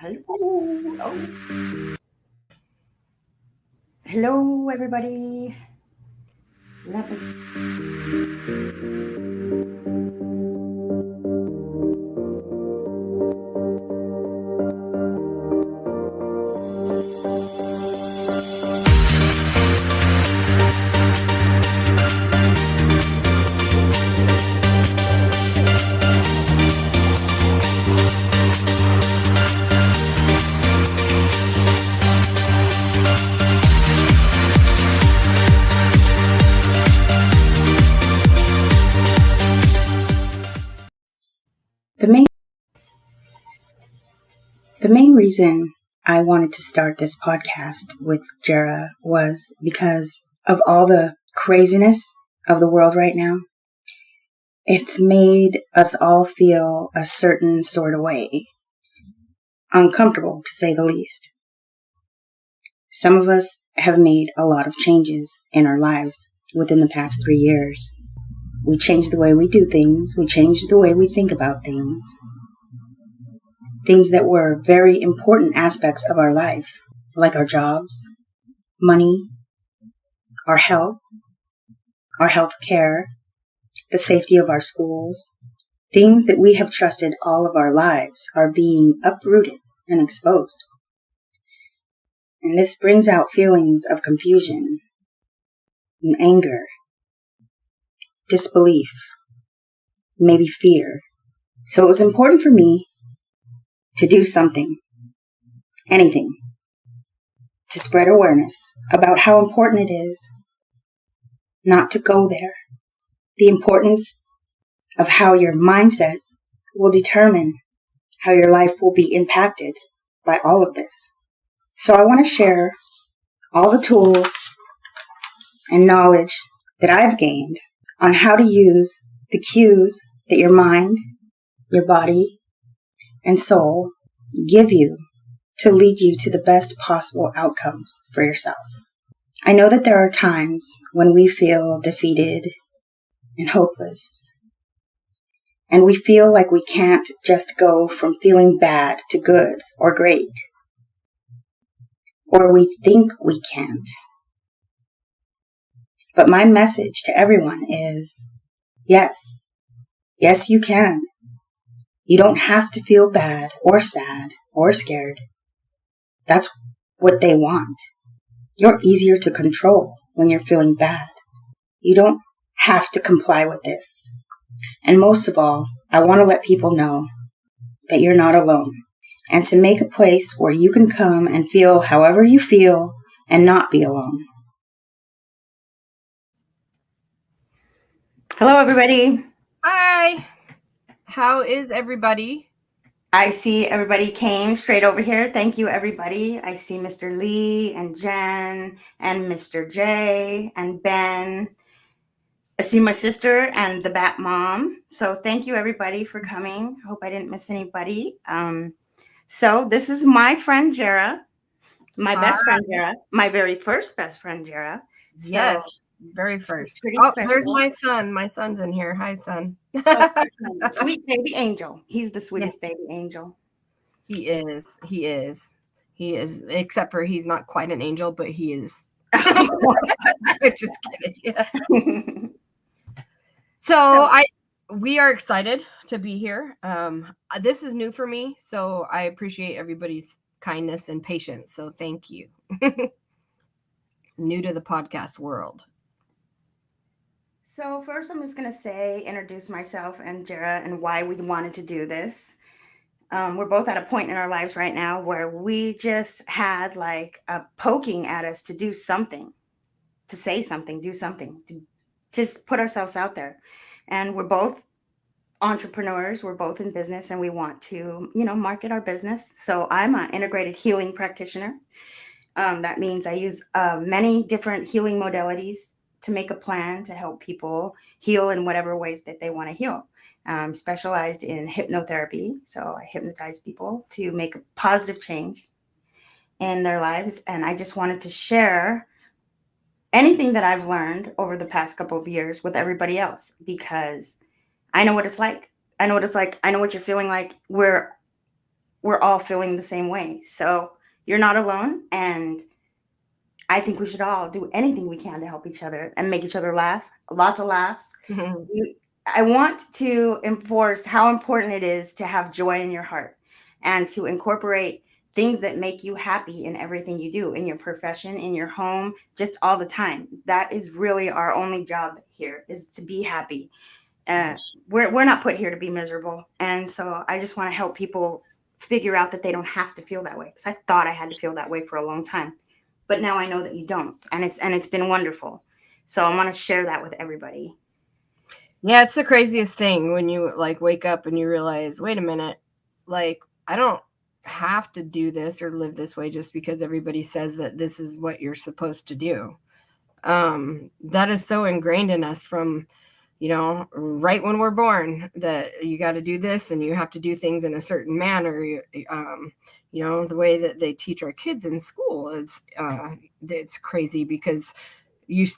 Hello. Oh. Hello, everybody. Love it. The main reason I wanted to start this podcast with Jera was because of all the craziness of the world right now. It's made us all feel a certain sort of way. Uncomfortable, to say the least. Some of us have made a lot of changes in our lives within the past 3 years. We changed the way we do things. We changed the way we think about things. Things that were very important aspects of our life, like our jobs, money, our health care, the safety of our schools. Things that we have trusted all of our lives are being uprooted and exposed. And this brings out feelings of confusion and anger, disbelief, maybe fear. So it was important for me to do something, anything, to spread awareness about how important it is not to go there. The importance of how your mindset will determine how your life will be impacted by all of this. So I want to share all the tools and knowledge that I've gained on how to use the cues that your mind, your body, and soul give you to lead you to the best possible outcomes for yourself. I know that there are times when we feel defeated and hopeless, and we feel like we can't just go from feeling bad to good or great, or we think we can't. But my message to everyone is, yes, you can. You don't have to feel bad or sad or scared. That's what they want. You're easier to control when you're feeling bad. You don't have to comply with this. And most of all, I want to let people know that you're not alone, and to make a place where you can come and feel however you feel and not be alone. Hello, everybody. Hi. How is everybody? I see everybody came straight over here. Thank you, everybody. I see Mr. Lee and Jen and Mr. J and Ben. I see my sister and the Bat Mom. So thank you, everybody, for coming. Hope I didn't miss anybody. So this is my friend, Jera, my best friend, Jera, my very first best friend, Jera. So, yes, very first. There's my son. My son's in here. Hi, son. Sweet baby angel. He's the sweetest baby angel. He is. Except for he's not quite an angel, but he is. Just kidding. Yeah. So we are excited to be here. This is new for me, so I appreciate everybody's kindness and patience. So thank you. New to the podcast world. So first I'm just going to introduce myself and Jera and why we wanted to do this. We're both at a point in our lives right now where we just had like a poking at us to do something, to say something, do something, to just put ourselves out there. And we're both entrepreneurs. We're both in business and we want to, market our business. So I'm an integrated healing practitioner. That means I use many different healing modalities to make a plan to help people heal in whatever ways that they want to heal. I'm specialized in hypnotherapy. So I hypnotize people to make a positive change in their lives. And I just wanted to share anything that I've learned over the past couple of years with everybody else, because I know what it's like. I know what it's like. I know what you're feeling like. We're we're all feeling the same way. So you're not alone. And I think we should all do anything we can to help each other and make each other laugh. Lots of laughs. I want to enforce how important it is to have joy in your heart and to incorporate things that make you happy in everything you do, in your profession, in your home, just all the time. That is really our only job here, is to be happy. We're not put here to be miserable. And so I just want to help people figure out that they don't have to feel that way, because I thought I had to feel that way for a long time. But now I know that you don't. And it's been wonderful. So I want to share that with everybody. Yeah, it's the craziest thing when you like wake up and you realize, wait a minute, like I don't have to do this or live this way just because everybody says that this is what you're supposed to do. That is so ingrained in us from, right when we're born, that you got to do this and you have to do things in a certain manner. The way that they teach our kids in school is it's crazy, because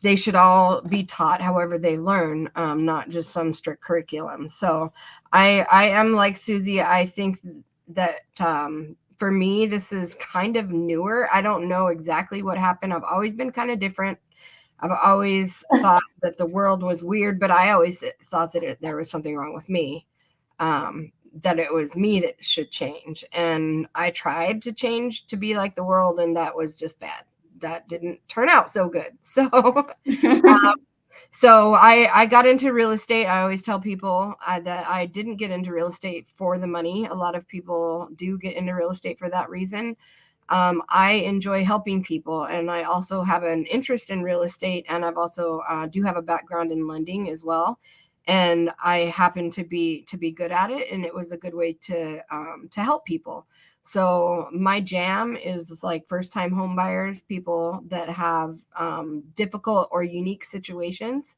they should all be taught however they learn, not just some strict curriculum. So I am like Susie. I think that for me, this is kind of newer. I don't know exactly what happened. I've always been kind of different. I've always thought that the world was weird, but I always thought that there was something wrong with me, that it was me that should change. And I tried to change to be like the world, and that was just bad. That didn't turn out so good. So, I got into real estate. I always tell people that I didn't get into real estate for the money. A lot of people do get into real estate for that reason. I enjoy helping people, and I also have an interest in real estate, and I've also do have a background in lending as well. And I happen to be good at it, and it was a good way to help people. So my jam is like first-time home buyers, people that have difficult or unique situations.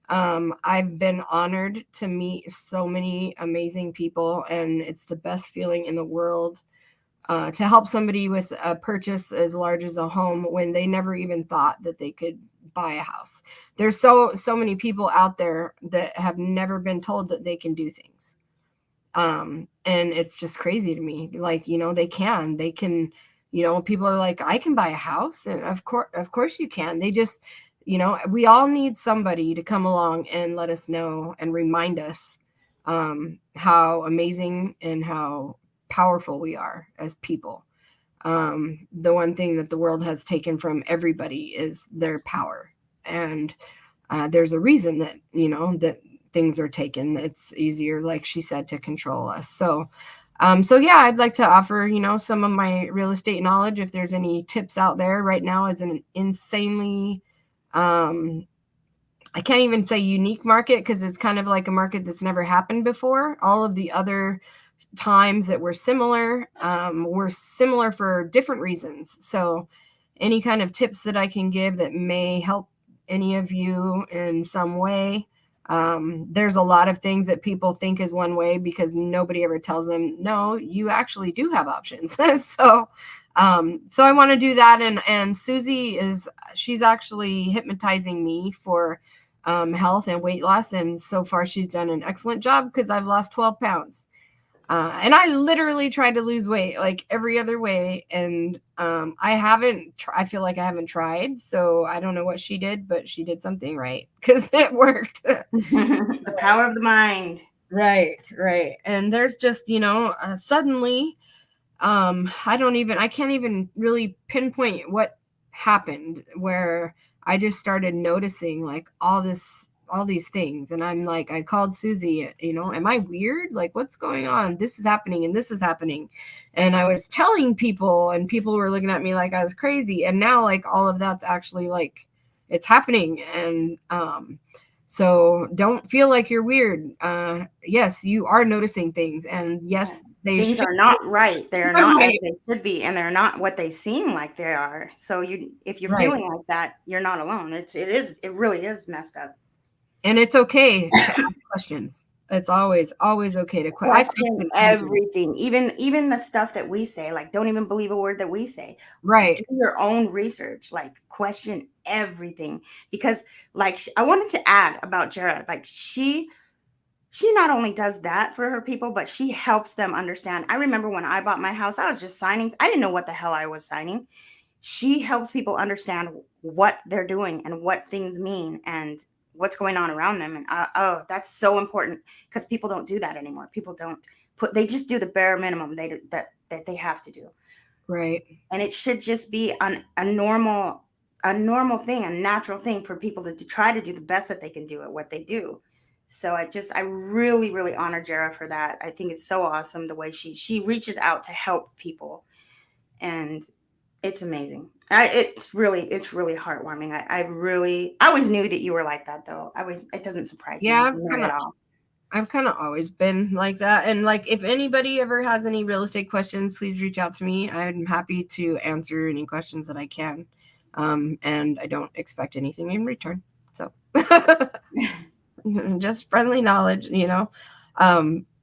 I've been honored to meet so many amazing people, and it's the best feeling in the world to help somebody with a purchase as large as a home when they never even thought that they could buy a house. There's so many people out there that have never been told that they can do things. And it's just crazy to me. Like, they can, people are like, I can buy a house. And of course you can. They just, we all need somebody to come along and let us know and remind us how amazing and how powerful we are as people. The one thing that the world has taken from everybody is their power. And there's a reason that, that things are taken. It's easier, like she said, to control us. So yeah, I'd like to offer, some of my real estate knowledge. If there's any tips out there right now, is an insanely, I can't even say unique market, because it's kind of like a market that's never happened before. All of the other times that were similar for different reasons. So any kind of tips that I can give that may help any of you in some way. There's a lot of things that people think is one way because nobody ever tells them, no, you actually do have options. So I want to do that. And Susie she's actually hypnotizing me for health and weight loss. And so far she's done an excellent job, because I've lost 12 pounds. And I literally tried to lose weight like every other way. And I feel like I haven't tried. So I don't know what she did, but she did something right, because it worked. The power of the mind. Right. And there's just, suddenly, I can't even really pinpoint what happened, where I just started noticing like all these things. And I'm like, I called Susie, am I weird? Like, what's going on? This is happening and this is happening. And I was telling people, and people were looking at me like I was crazy. And now like all of that's actually like it's happening. And so don't feel like you're weird. Yes, you are noticing things, and yes, things are not right. They're not right as they should be, and they're not what they seem like they are. So if you're feeling like that, you're not alone. It really is messed up. And it's okay to ask questions. It's always okay to question everything, even the stuff that we say. Like, don't even believe a word that we say. Right. Do your own research. Like, question everything, because like I wanted to add about Jara. Like she she not only does that for her people, but she helps them understand. I remember when I bought my house, I was just signing. I didn't know what the hell I was signing. She helps people understand what they're doing and what things mean and what's going on around them. And oh, that's so important, because people don't do that anymore. People don't they just do the bare minimum that they have to do. Right. And it should just be a normal thing, a natural thing for people to try to do the best that they can do at what they do. So I really, really honor Jara for that. I think it's so awesome the way she reaches out to help people, and it's amazing. It's really heartwarming. I always knew that you were like that, though. It doesn't surprise me not at all. I've kind of always been like that. And like, if anybody ever has any real estate questions, please reach out to me. I'm happy to answer any questions that I can. And I don't expect anything in return. So just friendly knowledge,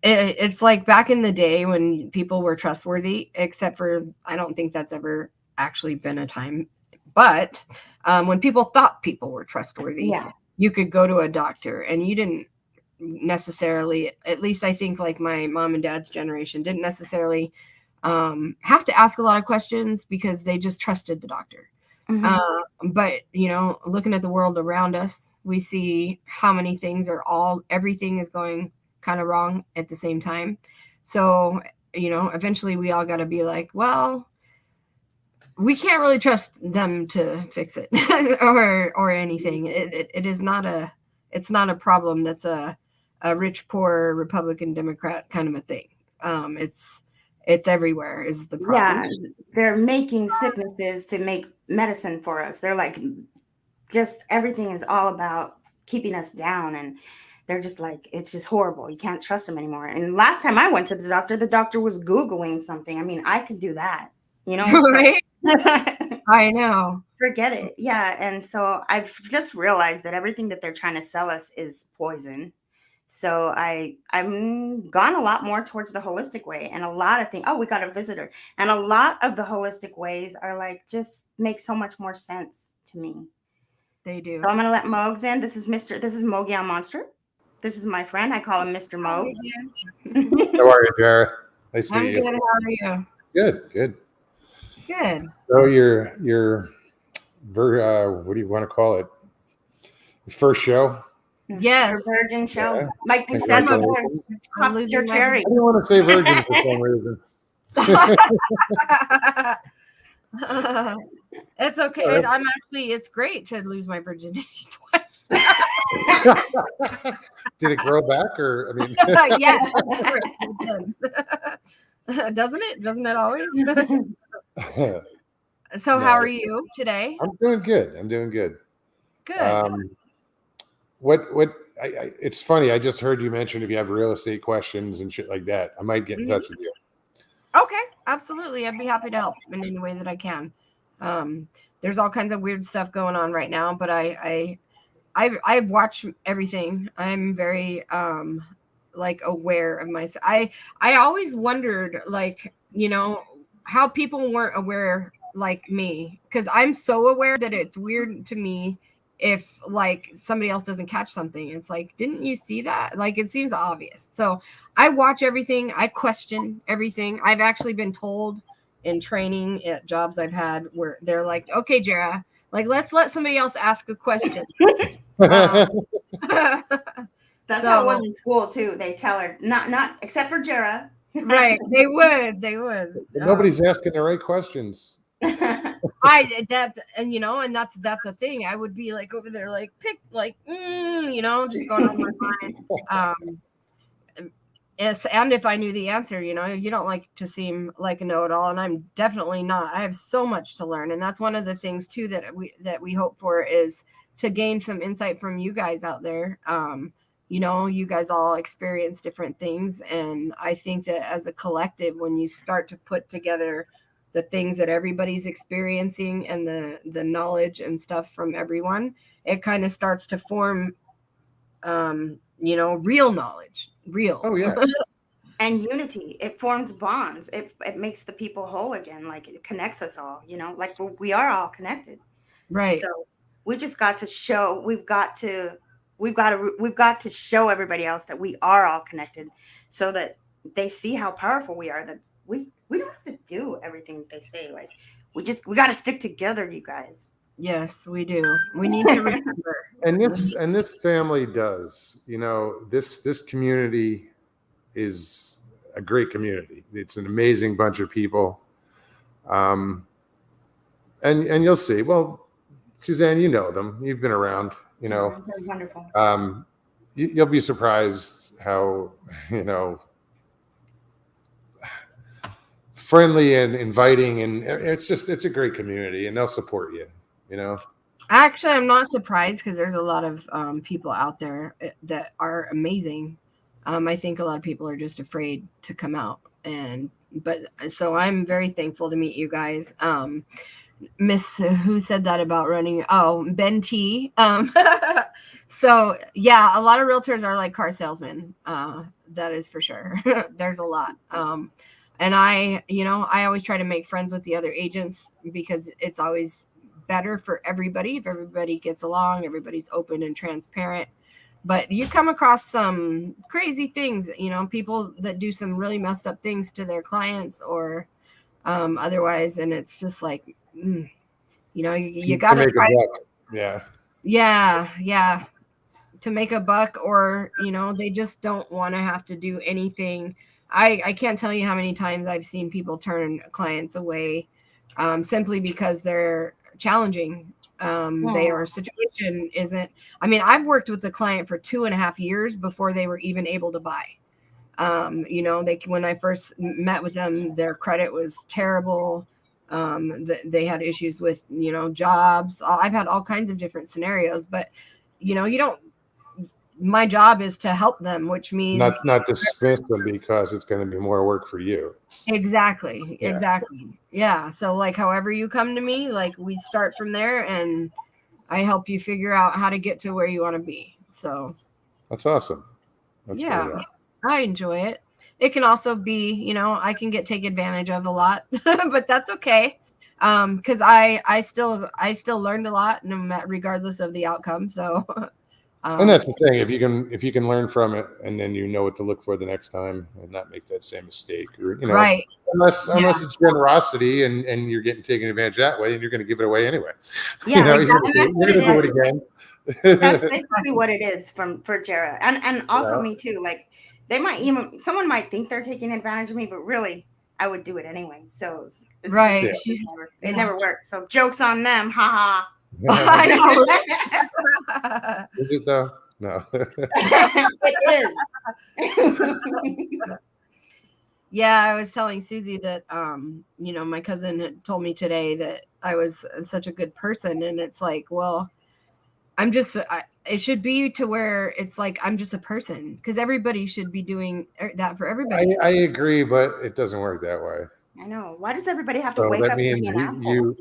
it's like back in the day when people were trustworthy, except for, I don't think that's ever actually been a time. But when people thought people were trustworthy, you could go to a doctor and you didn't necessarily, at least I think like my mom and dad's generation didn't necessarily have to ask a lot of questions because they just trusted the doctor. But looking at the world around us, we see how many things everything is going kind of wrong at the same time. So eventually we all got to be like, well, we can't really trust them to fix it or anything. It is not it's not a problem that's a rich, poor, Republican, Democrat kind of a thing. It's everywhere is the problem. Yeah, they're making sicknesses to make medicine for us. They're like, just everything is all about keeping us down, and they're just like, it's just horrible. You can't trust them anymore. And last time I went to the doctor was Googling something. I mean, I could do that, Right? I know. Forget it. Yeah. And so I've just realized that everything that they're trying to sell us is poison. So I'm gone a lot more towards the holistic way, and a lot of things. Oh, we got a visitor, and a lot of the holistic ways are like just make so much more sense to me. They do. So I'm gonna let Mogs in. This is Mogia Monster. This is my friend. I call him Mr. Mogs. How are you, Jara? Nice to meet you. I'm good. How are you? Good. Good. So your what do you want to call it? Your first show? Yes. Your virgin show. Yeah. Like we said before, your cherry. I didn't want to say virgin for some reason. It's okay. It's great to lose my virginity twice. Did it grow back, or I mean? Yes. Doesn't it? Doesn't it always? So how are you today? I'm doing good. Good. It's funny. I just heard you mention if you have real estate questions and shit like that, I might get in touch with you. Okay, absolutely. I'd be happy to help in any way that I can. There's all kinds of weird stuff going on right now, but I watch everything. I'm very like aware of myself. I always wondered, like, how people weren't aware like me, because I'm so aware that it's weird to me if like somebody else doesn't catch something. It's like, didn't you see that? Like, it seems obvious. So I watch everything. I question everything. I've actually been told in training at jobs I've had where they're like, okay, Jara, like, let's let somebody else ask a question. That's how it was in school too. They tell her not except for Jara. Right. They would. But nobody's asking the right questions. And that's a thing. I would be like over there, like pick, like, just going on my mind. And if I knew the answer, you don't like to seem like a know-it-all, and I'm definitely not. I have so much to learn, and that's one of the things too that we hope for is to gain some insight from you guys out there. You guys all experience different things, and I think that as a collective, when you start to put together the things that everybody's experiencing and the knowledge and stuff from everyone, it kind of starts to form real knowledge. Oh yeah. And unity. It forms bonds. It makes the people whole again. Like, it connects us all, like we are all connected. Right. So we just got to show, we've got to we've got to show everybody else that we are all connected, so that they see how powerful we are. That we don't have to do everything they say. Like we got to stick together, you guys. Yes, we do. We need to remember. And this family does. This community is a great community. It's an amazing bunch of people. And you'll see. Well, Suzanne, you know them. You've been around. They're wonderful. You'll be surprised how friendly and inviting, and it's a great community, and they'll support you. Actually, I'm not surprised because there's a lot of people out there that are amazing. I think a lot of people are just afraid to come out, so I'm very thankful to meet you guys. Miss, who said that about running? Oh, Ben T. So yeah, a lot of realtors are like car salesmen. That is for sure. There's a lot. And I always try to make friends with the other agents because it's always better for everybody if everybody gets along, everybody's open and transparent. But you come across some crazy things, people that do some really messed up things to their clients or otherwise, and it's just like, you got to make a buck. Yeah, to make a buck, or they just don't want to have to do anything. I can't tell you how many times I've seen people turn clients away simply because they're challenging. Their situation isn't. I mean, I've worked with a client for 2.5 years before they were even able to buy. When I first met with them, their credit was terrible. They had issues with, jobs. I've had all kinds of different scenarios, but my job is to help them, which means not dismiss them because it's going to be more work for you. Exactly. Yeah. So like, however you come to me, like we start from there and I help you figure out how to get to where you want to be. So that's awesome. That's yeah, really awesome. I enjoy it. It can also be, I can get taken advantage of a lot, but that's okay. Cause I still learned a lot regardless of the outcome. So and that's the thing. If you can learn from it, and then you know what to look for the next time, and not make that same mistake, or right. Unless it's generosity, and you're getting taken advantage that way, and you're going to give it away anyway. Yeah, you're going to do it again. That's basically what it is for Jara, and also me too. Like someone might think they're taking advantage of me, but really I would do it anyway. So right, it never works. So joke's on them, haha. I know. Is it though? No. It is. Yeah, I was telling Susie that my cousin had told me today that I was such a good person, and it's like, well, it should be to where it's like I'm just a person, because everybody should be doing that for everybody. I agree, but it doesn't work that way. I know. Why does everybody have to wake up and be an asshole?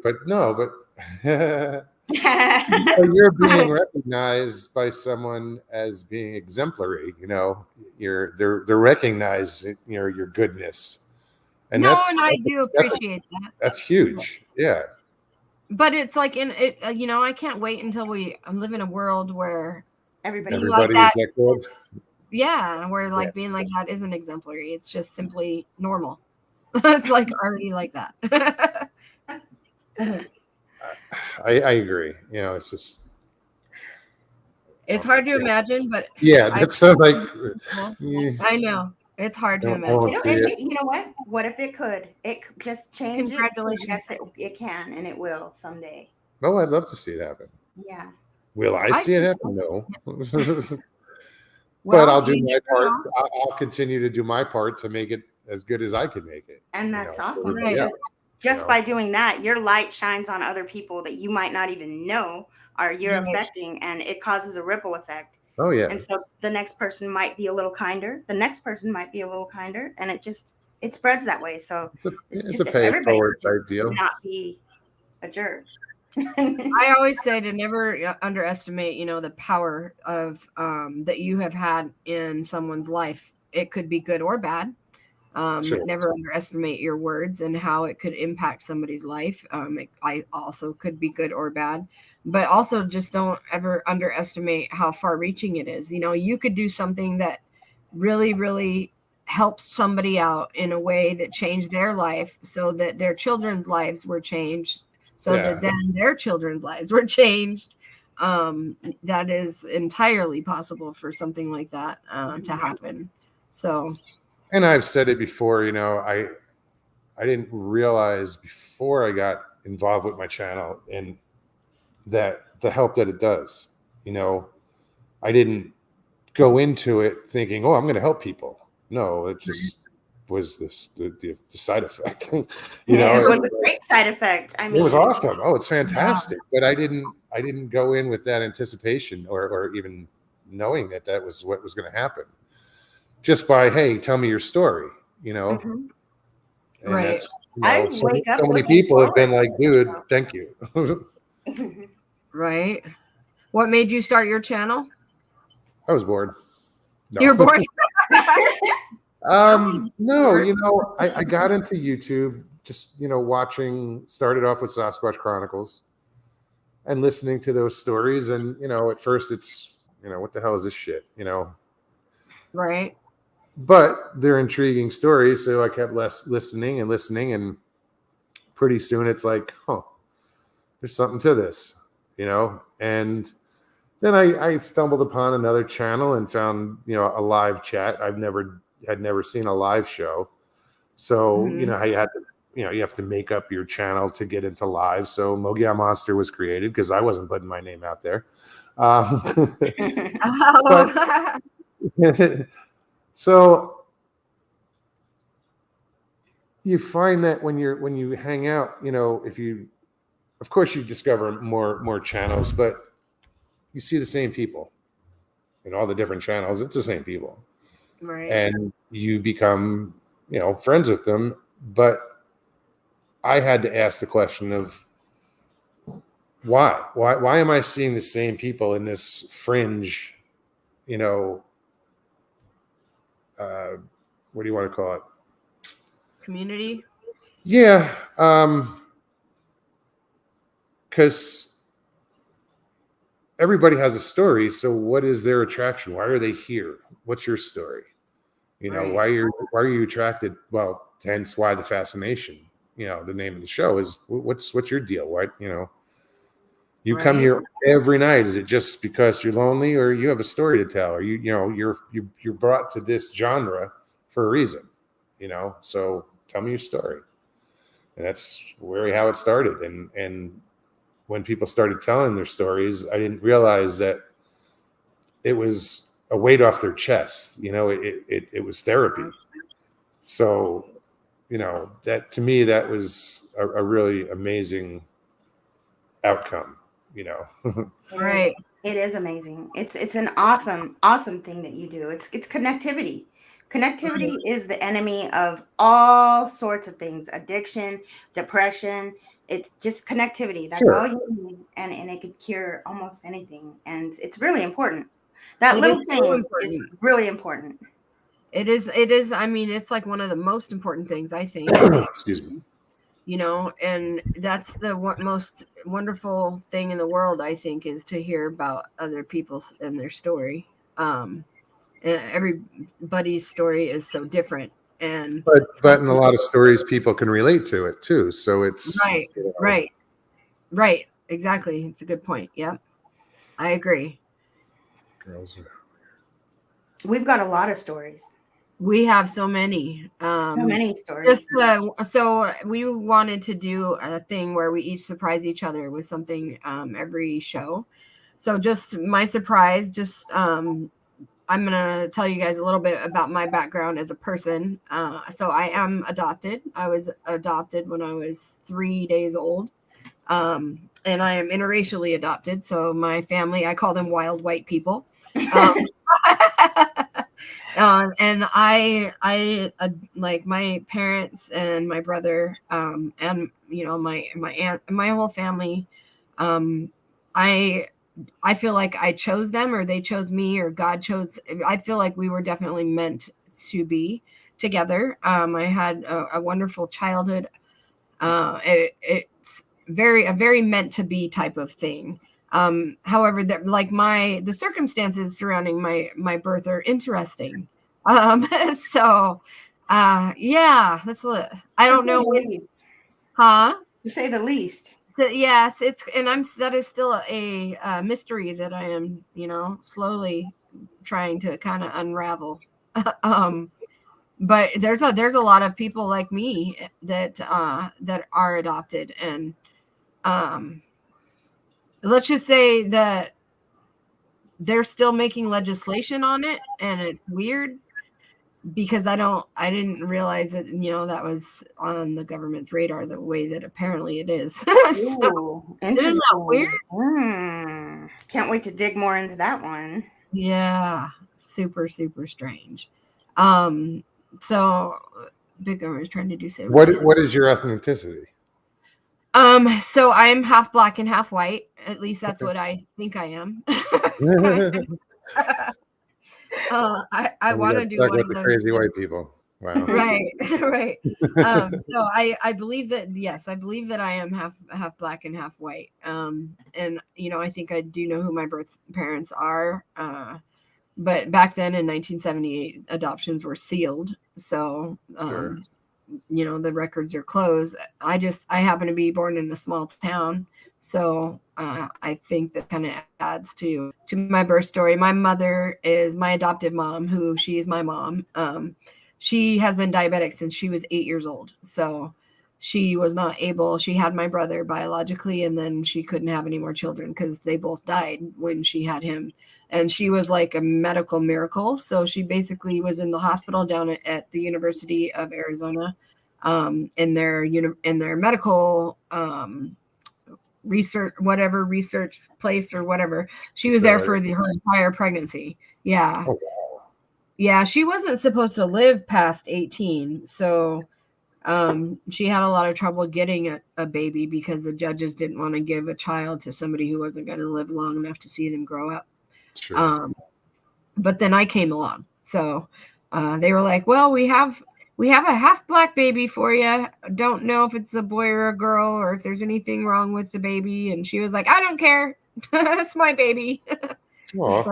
So you're being recognized by someone as being exemplary. They're recognizing your goodness, and I do appreciate that. That's huge. Yeah. But it's like I can't wait until we live in a world where everybody like that good. Yeah, where being like that isn't exemplary. It's just simply normal. It's like already like that. I agree. It's just. It's hard to imagine, but yeah, that's like. I know it's hard to imagine. You know what? What if it could? It just change. Congratulations. Yes, it can, and it will someday. Oh, I'd love to see it happen. Yeah. Will I see it happen? No. But I'll do my part. I'll continue to do my part to make it as good as I can make it. And that's awesome. Right. Just by doing that, your light shines on other people that you might not even know you're affecting, and it causes a ripple effect. Oh yeah. And so the next person might be a little kinder. The next person might be a little kinder, and it spreads that way. So it's a pay it forward type deal. Not be a jerk. I always say to never underestimate, the power of that you have had in someone's life. It could be good or bad. Sure. Never underestimate your words and how it could impact somebody's life. I also could be good or bad, but also just don't ever underestimate how far reaching it is. You know, you could do something that really, really helps somebody out in a way that changed their life, so that their children's lives were changed, so Yeah. that then their children's lives were changed. That is entirely possible for something like that to happen. So, And I've said it before, you know, I didn't realize before I got involved with my channel and that the help that it does. You know, I didn't go into it thinking, oh, I'm going to help people. No, it just was the side effect. You know, it was a great side effect. I mean, it was awesome. Oh, it's fantastic. But I didn't go in with that anticipation or even knowing that that was what was going to happen. Just by, hey, tell me your story, you know. Mm-hmm. And right. that's, you know, so many looking people have been forward like, dude, thank you. Right. What made you start your channel? I was bored. No. You're bored. No, you know, I got into YouTube just, you know, started off with Sasquatch Chronicles and listening to those stories. And, you know, at first it's, you know, what the hell is this shit, you know? Right. But they're intriguing stories. So I kept listening. And pretty soon it's like, huh, there's something to this, you know? And then I stumbled upon another channel and found, you know, a live chat. Had never seen a live show. So, you know, how you have to make up your channel to get into live. So Mogia Monster was created because I wasn't putting my name out there. But, so you find that when you hang out, you know, of course you discover more channels, but you see the same people in all the different channels. It's the same people. Right. And you become, you know, friends with them. But I had to ask the question of why am I seeing the same people in this fringe, you know, what do you want to call it? Community. Yeah. Because everybody has a story. So what is their attraction? Why are they here? What's your story? You know, Right. why are you attracted? Well, hence why the fascination. You know, the name of the show is what's your deal? Why, you know, you come Right. here every night. Is it just because you're lonely, or you have a story to tell, or you're brought to this genre for a reason? You know, so tell me your story. And that's how it started. And when people started telling their stories, I didn't realize that it was a weight off their chest. You know, it was therapy. So, you know, that to me, that was a really amazing outcome, you know. Right. It is amazing. It's an awesome thing that you do. It's connectivity. Connectivity is the enemy of all sorts of things: addiction, depression. It's just connectivity. That's all you need, and it could cure almost anything. And it's really important. That It little is so thing is important. really important. It is. I mean, it's like one of the most important things, I think. Excuse me. You know, and that's the most wonderful thing in the world, I think, is to hear about other people and their story. And everybody's story is so different. And But in a lot of stories, people can relate to it too. So it's right, you know, right. Exactly. It's a good point. Yep. I agree. We've got a lot of stories. We have so many. So many stories. So we wanted to do a thing where we each surprise each other with something every show. So just my surprise, I'm going to tell you guys a little bit about my background as a person. So I am adopted. I was adopted when I was 3 days old. And I am interracially adopted. So my family, I call them wild white people. And I like my parents and my brother, and you know my aunt, my whole family. I feel like I chose them, or they chose me, or God chose. I feel like we were definitely meant to be together. I had a wonderful childhood. It's a very meant to be type of thing. However, that like the circumstances surrounding my birth are interesting. So yeah, I don't know when, huh? To say the least. Yes, that is still a mystery that I am, slowly trying to kind of unravel. But there's a lot of people like me that are adopted, and let's just say that they're still making legislation on it, and it's weird because I didn't realize that that was on the government's radar the way that apparently it is. Ooh, interesting. Isn't that weird? Can't wait to dig more into that one. Yeah, super strange. So Big O was trying to do something. What is your ethnicity? So I'm half black and half white. At least that's what I think I am. I want to do one with of the those crazy white people. Wow. Right. So I believe that, yes, I believe that I am half black and half white. And I think I do know who my birth parents are. But back then in 1978, adoptions were sealed. So Sure. the records are closed. I happen to be born in a small town. So I think that kind of adds to my birth story. My mother is my adoptive mom, she is my mom. She has been diabetic since she was 8 years old. So she was not able, she had my brother biologically, and then she couldn't have any more children because they both died when she had him. And she was like a medical miracle. So she basically was in the hospital down at the University of Arizona, in their medical research place or whatever. She was there for her entire pregnancy. Yeah. Oh, Yeah, she wasn't supposed to live past 18. So she had a lot of trouble getting a baby because the judges didn't want to give a child to somebody who wasn't going to live long enough to see them grow up. sure. But then I came along. So they were like, well, we have a half black baby for you. Don't know if it's a boy or a girl or if there's anything wrong with the baby. And she was like, I don't care. It's my baby. So,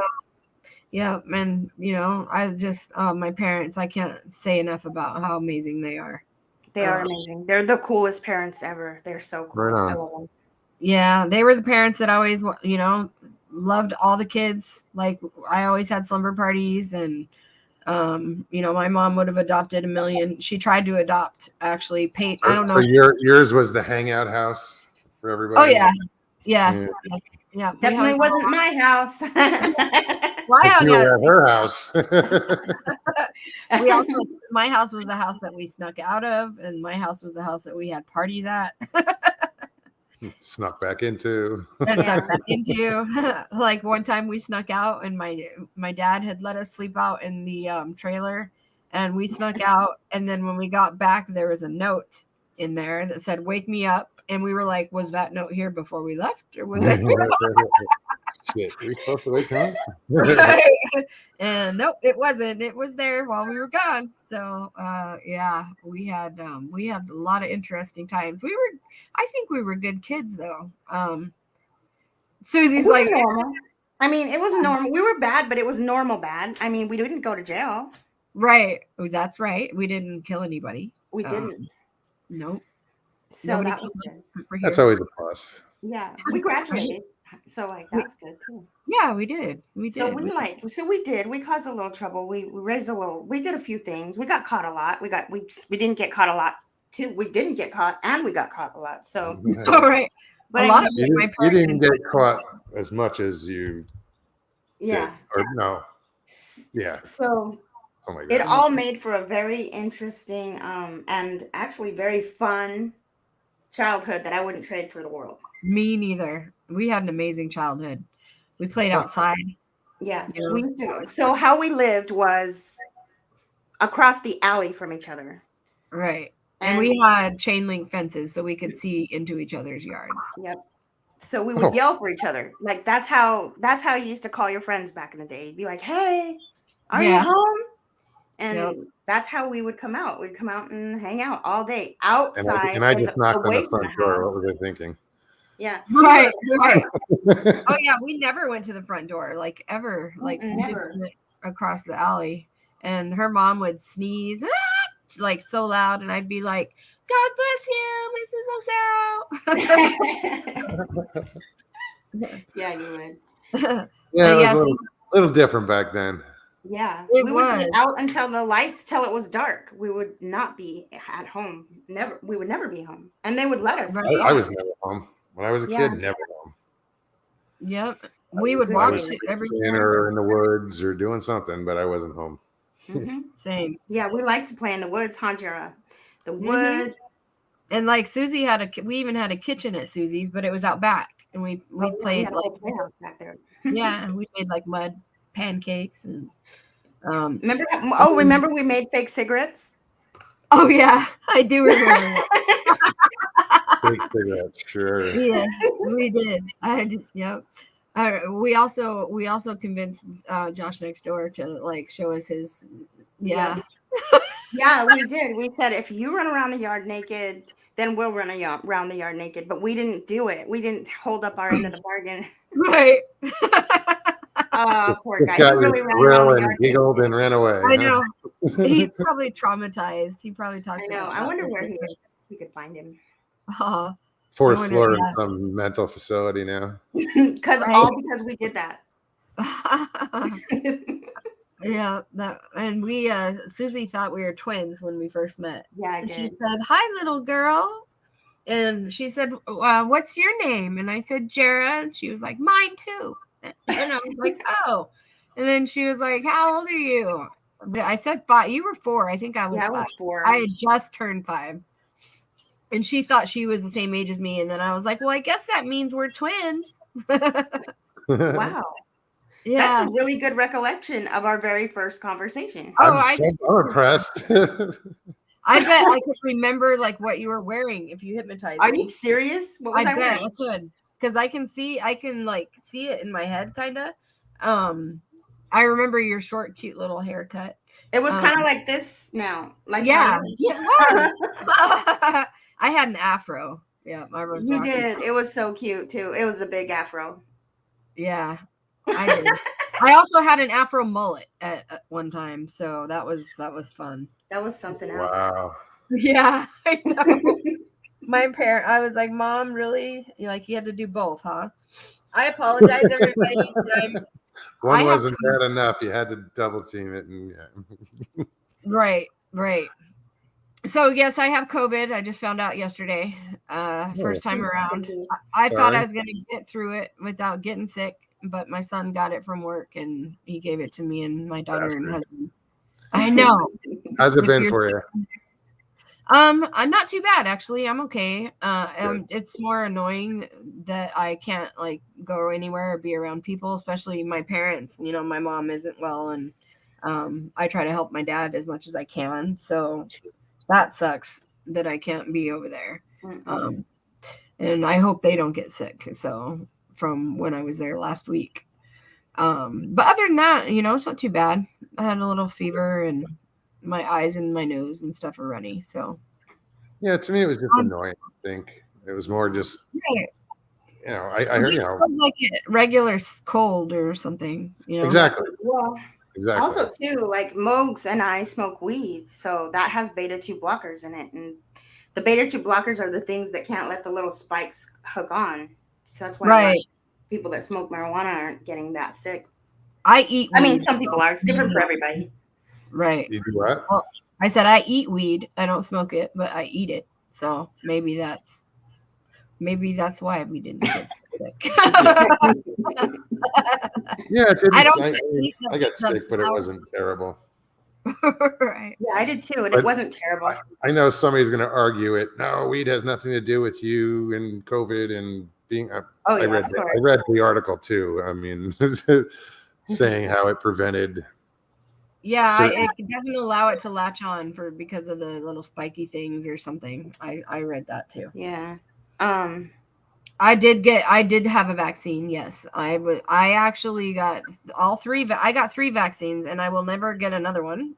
yeah. And, I just, my parents, I can't say enough about how amazing they are. They are amazing. They're the coolest parents ever. They're so cool. Right on. I love them. Yeah. They were the parents that always, loved all the kids. Like I always had slumber parties, and my mom would have adopted a million. She tried to adopt, actually. Paid. I don't know. So yours was the hangout house for everybody. Oh yeah, yes, yeah. Definitely wasn't my house. You were at her house. My house was a house that we snuck out of, and my house was a house that we had parties at. Snuck back into. Like one time we snuck out, and my dad had let us sleep out in the trailer, and we snuck out, and then when we got back, there was a note in there that said "Wake me up," and we were like, "Was that note here before we left, or was it?" Shit, are we supposed to wake up? Right. And nope, it wasn't. It was there while we were gone. So yeah, we had a lot of interesting times. I think we were good kids though. Susie's like normal. I mean, it was normal. We were bad, but it was normal bad. I mean, we didn't go to jail. Right. That's right. We didn't kill anybody. We didn't. Nope. So that's always a plus. Yeah, we graduated. So that's good too. Yeah, we did. So we did. We caused a little trouble. We raised a little. We did a few things. We got caught a lot. We didn't get caught a lot too. We didn't get caught, and we got caught a lot. So all right. But a lot of you didn't get caught as much as you. Yeah. Did, or no. Yeah. So it all made for a very interesting and actually very fun childhood that I wouldn't trade for the world. Me neither. We had an amazing childhood. We played outside. Yeah. So how we lived was across the alley from each other. Right. And we had chain link fences so we could see into each other's yards. Yep. So we would yell for each other. Like that's how you used to call your friends back in the day. You'd be like, "Hey, are you home?" And That's how we would come out. We'd come out and hang out all day outside. And I just knocked on away the from front door. What house. was I thinking? Yeah. Right. Oh yeah, we never went to the front door, like ever. Like we just Never. went across the alley, and her mom would sneeze like so loud, and I'd be like, "God bless you, Mrs. Lucero." Yeah, you would. Yeah, it was a little different back then. Yeah, It we would be out until the lights, till it was dark. We would not be at home. Never. We would never be home, and they would let us. Right. I was never home when I was a kid. Never home. Yep, we would walk every dinner in the woods or doing something, but I wasn't home. Same. Yeah, we like to play in the woods, Jera. The woods. And like Susie we even had a kitchen at Susie's, but it was out back, and we played like playhouse back there. Yeah, and we made like mud pancakes and remember we made fake cigarettes? Oh yeah, I do remember. Fake cigarettes, sure. Yeah, we did. Yep. We also convinced Josh next door to like show us his. Yeah. Yeah, we did. We said, if you run around the yard naked, then we'll run around the yard naked. But we didn't do it. We didn't hold up our end of the bargain. Right. Oh, poor guy. He really ran and giggled and ran away. I know. He's probably traumatized. He probably talked. I know. I wonder where we could find him. Fourth floor in some mental facility now. Because we did that. Yeah, and we Susie thought we were twins when we first met. Yeah, I did. She said, "Hi, little girl," and she said, "What's your name?" And I said, "Jera," and she was like, "Mine too." And I was like, "Oh," and then she was like, "How old are you?" I said 5. You were 4. I think I was 5. I was 4. I had just turned 5, and she thought she was the same age as me. And then I was like, "Well, I guess that means we're twins." Wow. Yeah, that's a really good recollection of our very first conversation. I'm impressed. I bet I could remember like what you were wearing if you hypnotized me. Are you serious? What was I bet wearing? I could, because I can see it in my head, kind of. I remember your short, cute little haircut. It was kind of like this now. Like it was. I had an afro. Yeah, I was. You did. It was so cute too. It was a big afro. Yeah. I did. I also had an afro mullet at one time, so that was fun. That was something else. Wow. Yeah, I know. I was like, "Mom, really? You had to do both, huh?" I apologize, everybody. One wasn't bad enough. You had to double team it, and yeah. Right. So yes, I have COVID. I just found out yesterday. First time around. I thought I was going to get through it without getting sick, but my son got it from work, and he gave it to me and my daughter and husband. I know. How's it been for you? I'm not too bad, actually. I'm okay. It's more annoying that I can't like go anywhere or be around people, especially my parents. My mom isn't well, and I try to help my dad as much as I can. So that sucks that I can't be over there. And I hope they don't get sick. So from when I was there last week. But other than that, it's not too bad. I had a little fever, and my eyes and my nose and stuff are runny. So yeah, to me it was just annoying. I think it was more just I heard it was like a regular cold or something. Exactly. Well, exactly. Also too, like Mogs and I smoke weed, so that has beta-2 blockers in it, and the beta-2 blockers are the things that can't let the little spikes hook on. So that's why people that smoke marijuana aren't getting that sick. I eat weed. I mean, some people are. It's different for everybody. Right. You do what? Well, I said I eat weed. I don't smoke it, but I eat it. So maybe that's why we didn't get sick. Yeah, it didn't. I got sick, but it wasn't terrible. Right. Yeah, I did too, and it wasn't terrible. I know somebody's going to argue it. No, weed has nothing to do with you and COVID and being. I read the article too. I mean, saying how it prevented. Yeah, it doesn't allow it to latch on because of the little spiky things or something. I read that too. Yeah. I did have a vaccine. Yes, I actually got all 3. I got 3 vaccines, and I will never get another one.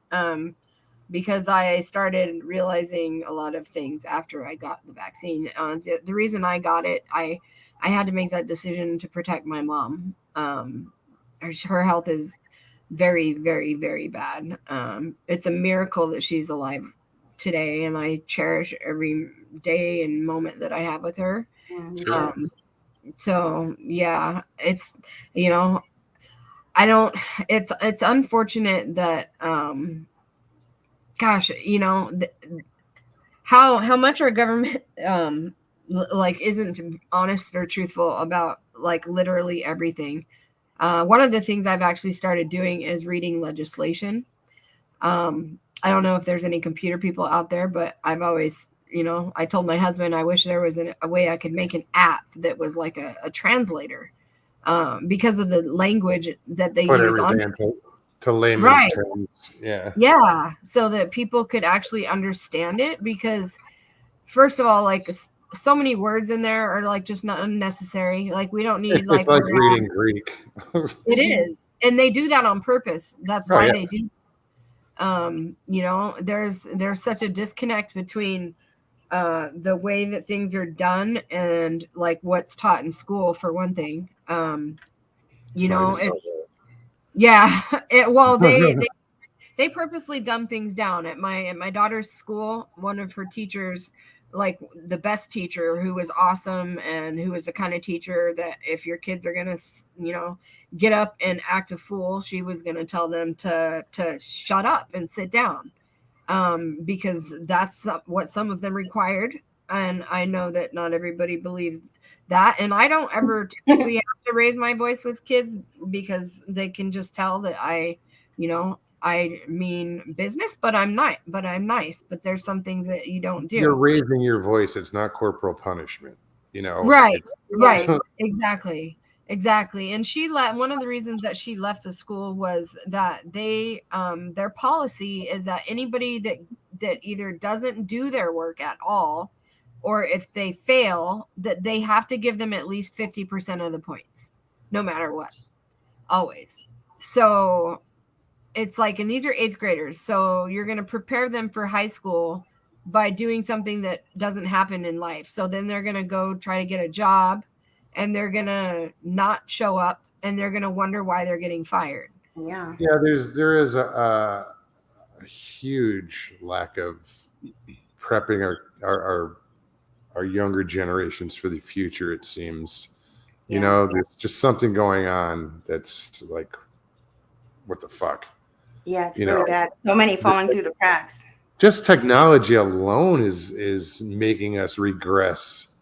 because I started realizing a lot of things after I got the vaccine. The reason I got it, I had to make that decision to protect my mom. Her health is very, very, very bad. It's a miracle that she's alive today, and I cherish every day and moment that I have with her. So yeah, it's, I don't, it's unfortunate that, gosh, how much our government, like isn't honest or truthful about like literally everything. One of the things I've actually started doing is reading legislation. I don't know if there's any computer people out there, but I've always, I told my husband, I wish there was a way I could make an app that was like a translator, because of the language that they use on to layman's terms. Yeah. So that people could actually understand it, because first of all, like so many words in there are like just not unnecessary. Like we don't need it's like reading Greek. It is. And they do that on purpose. That's why they do. There's such a disconnect between the way that things are done and like what's taught in school, for one thing. They purposely dumb things down. At my daughter's school, one of her teachers, like the best teacher, who was awesome and who was the kind of teacher that if your kids are gonna get up and act a fool, she was gonna tell them to shut up and sit down, because that's what some of them required. And I know that not everybody believes that, and I don't ever typically have to raise my voice with kids, because they can just tell that I mean business, but I'm not. But I'm nice. But there's some things that you don't do. You're raising your voice. It's not corporal punishment. Right. Exactly. And one of the reasons that she left the school was that their policy is that anybody that either doesn't do their work at all, or if they fail, that they have to give them at least 50% of the points, no matter what, always. So it's like, and these are 8th graders. So you're going to prepare them for high school by doing something that doesn't happen in life. So then they're going to go try to get a job, and they're going to not show up, and they're going to wonder why they're getting fired. Yeah. Yeah. There is a huge lack of prepping our younger generations for the future. It seems, there's just something going on that's like, what the fuck? Yeah, it's really bad. So many falling through the cracks. Just technology alone is making us regress.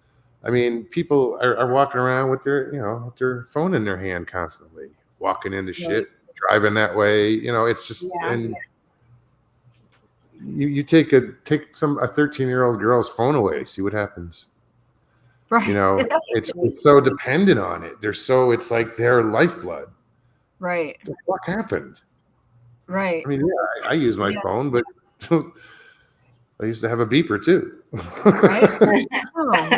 I mean, people are walking around with their phone in their hand constantly, walking into shit, driving that way. It's just, and you take a 13-year-old girl's phone away, see what happens. Right. It's so dependent on it. It's like their lifeblood. Right. What happened? Right. I mean, I use my phone, but I used to have a beeper too. Right.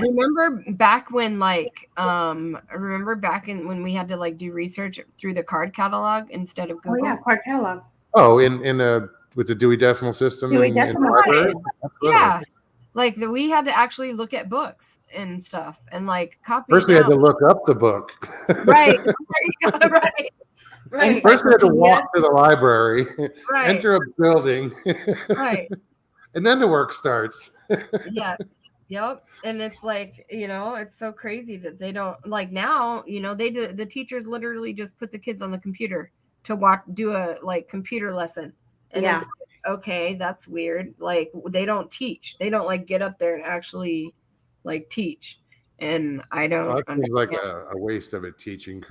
Remember back when when we had to like do research through the card catalog instead of Google? Oh yeah, card catalog. Oh, with the Dewey Decimal System. Yeah. Like we had to actually look at books and stuff and like copy. First, we had to look up the book. Right. Right. First, we had to walk to the library, enter a building, right, and then the work starts. Yeah. Yep. And it's like, it's so crazy that they don't like now. The teachers literally just put the kids on the computer to do a like computer lesson, and it's like, okay, that's weird. Like they don't teach. They don't like get up there and actually like teach. And I don't. Well, that seems like a waste of a teaching.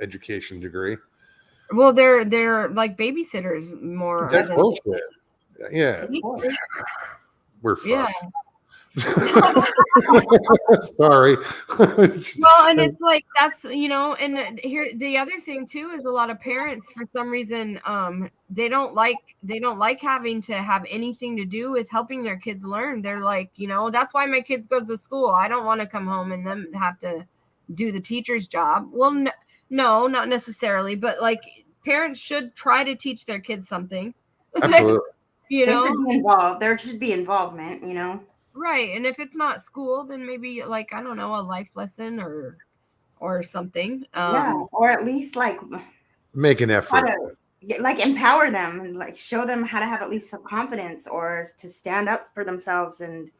Education degree. Well, they're like babysitters more. That's bullshit. Yeah. We're fucked. Yeah. Sorry. Well, and it's like that's and here the other thing too is a lot of parents for some reason they don't like having to have anything to do with helping their kids learn. They're like, that's why my kids goes to school. I don't want to come home and them have to do the teacher's job. Well, no, not necessarily, but like parents should try to teach their kids something. Absolutely. You They know, should be involved. There should be involvement, you know? right. And if it's not school, then maybe like, I don't know, a life lesson or something. Yeah. Or at least like Make an how effort. to like empower them and like show them how to have at least some confidence or to stand up for themselves and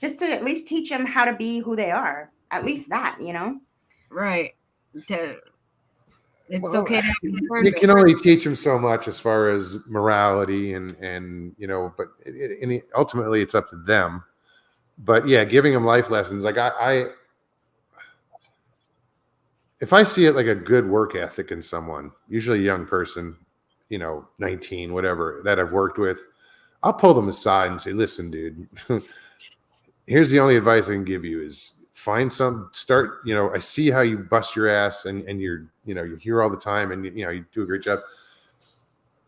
just to at least teach them how to be who they are. At least that, you know? Right. It's Well, okay to have you discernment. can only teach them so much as far as morality and you know, but ultimately it's up to them. But yeah, giving them life lessons. Like I if I see it like a good work ethic in someone, usually a young person, you know, 19, whatever, that I've worked with, I'll pull them aside and say, listen, dude, here's the only advice I can give you is start, you know, I see how you bust your ass and you're, you know, you're here all the time and, you know, you do a great job.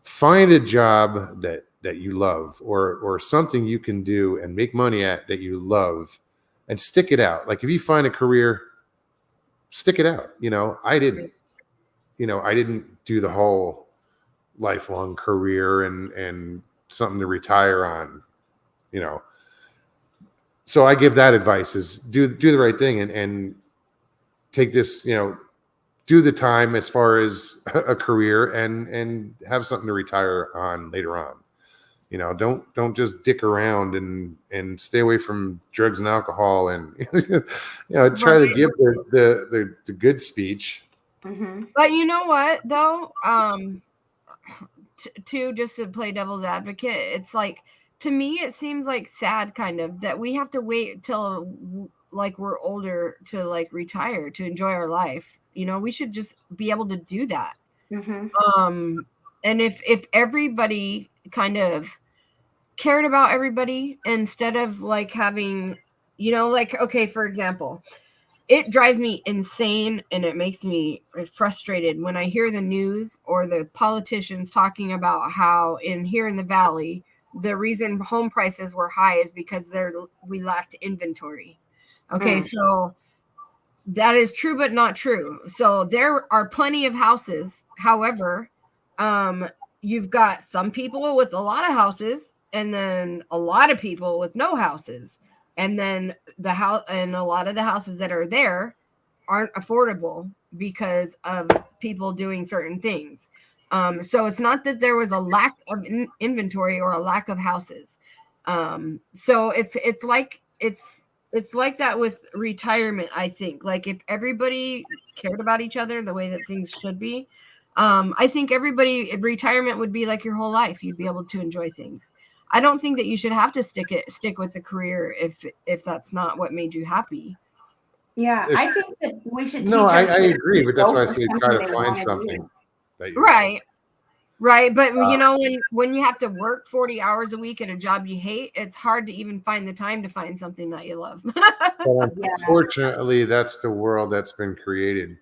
Find a job that you love or something you can do and make money at that you love and stick it out. Like if you find a career, stick it out. You know, I didn't do the whole lifelong career and something to retire on, you know. So I give that advice is do the right thing and take this, you know, do the time as far as a career and have something to retire on later on. You know, don't just dick around and stay away from drugs and alcohol and you know, try to give the good speech. Mm-hmm. But you know what though? To just to play devil's advocate, it's like, to me it seems like sad kind of that we have to wait till like we're older to like retire to enjoy our life. You know, we should just be able to do that. Mm-hmm. And if everybody kind of cared about everybody instead of like having, you know, like, okay, for example, it drives me insane and it makes me frustrated when I hear the news or the politicians talking about how here in the valley, the reason home prices were high is because we lacked inventory. Okay, so that is true, but not true. So there are plenty of houses. However, you've got some people with a lot of houses and then a lot of people with no houses. And then the house and a lot of the houses that are there aren't affordable because of people doing certain things. So it's not that there was a lack of inventory or a lack of houses. So it's like that with retirement. I think like if everybody cared about each other the way that things should be, I think retirement would be like your whole life. You'd be able to enjoy things. I don't think that you should have to stick with a career if that's not what made you happy. Yeah, I think that we should teach No, I them agree, but that's go why I for say something try they to find want to something do. that you Right. But you know, when you have to work 40 hours a week at a job you hate, it's hard to even find the time to find something that you love. But Yeah, unfortunately, that's the world that's been created.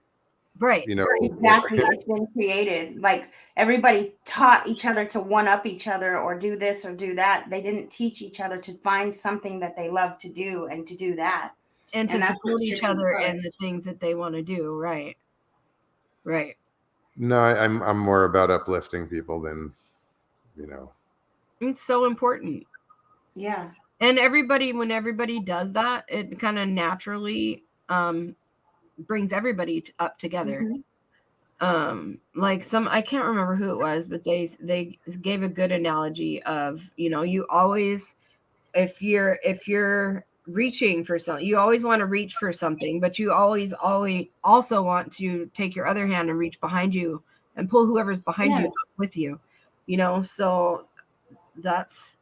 Right. You know, exactly. It's been created. Like everybody taught each other to one up each other or do this or do that. They didn't teach each other to find something that they love to do and to do that. And to And that's support what each should be other in encouraged. the things that they want to do. Right. Right. no, I'm more about uplifting people than, you know. It's so important. Yeah. And when everybody does that, it kind of naturally brings everybody up together. Like I can't remember who it was, but they gave a good analogy of, you know, you always, if you're reaching for something, you always want to reach for something, but you always also want to take your other hand and reach behind you and pull whoever's behind you up with you, you know. So that's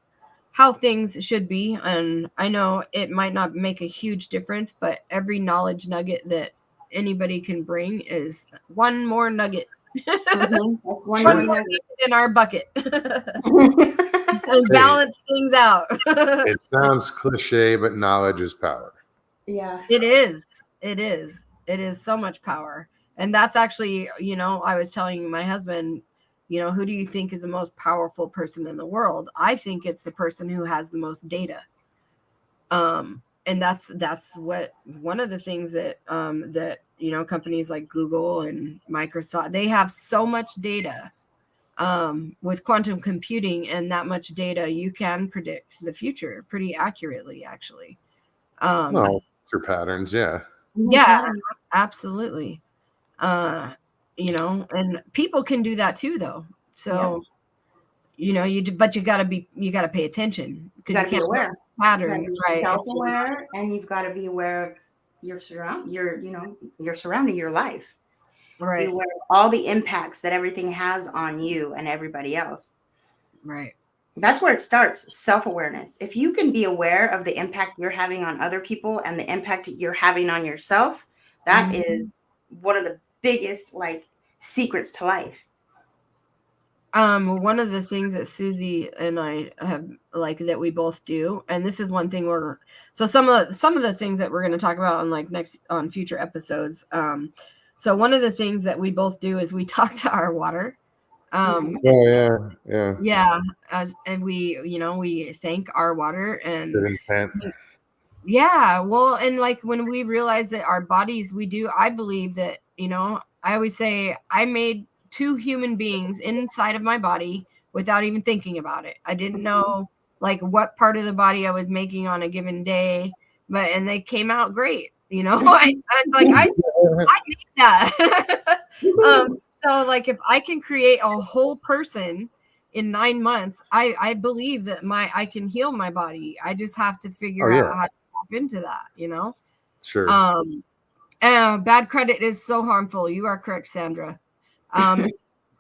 how things should be. And I know it might not make a huge difference, but every knowledge nugget that anybody can bring is one more nugget. One more nugget in our bucket. And balance things out. It sounds cliche, but knowledge is power. Yeah. It is. It is. It is so much power. And that's actually, you know, I was telling my husband, you know, who do you think is the most powerful person in the world? I think it's the person who has the most data. And that's what one of the things that that, you know, companies like Google and Microsoft, they have so much data with quantum computing and that much data, you can predict the future pretty accurately, actually. Well, through patterns, yeah. Yeah, absolutely. And people can do that too, though. So, but you gotta pay attention because you can't aware. pattern, right? Self-aware, and you've got to be aware of your surrounding, your life. Right. Be aware of all the impacts that everything has on you and everybody else. Right. That's where it starts, self-awareness. If you can be aware of the impact you're having on other people and the impact you're having on yourself, that is one of the biggest secrets to life. One of the things that Susie and I have that we both do, and this is one thing some of the things that we're going to talk about on future episodes. So one of the things that we both do is we talk to our water. Yeah. And we thank our water and good intent. Yeah, well, and when we realize that our bodies, I believe that, I always say I made 2 human beings inside of my body without even thinking about it. I didn't know what part of the body I was making on a given day, and they came out great. I made that. So if I can create a whole person in 9 months, I believe that I can heal my body. I just have to figure out how to tap into that, Sure. Bad credit is so harmful. You are correct, Sandra.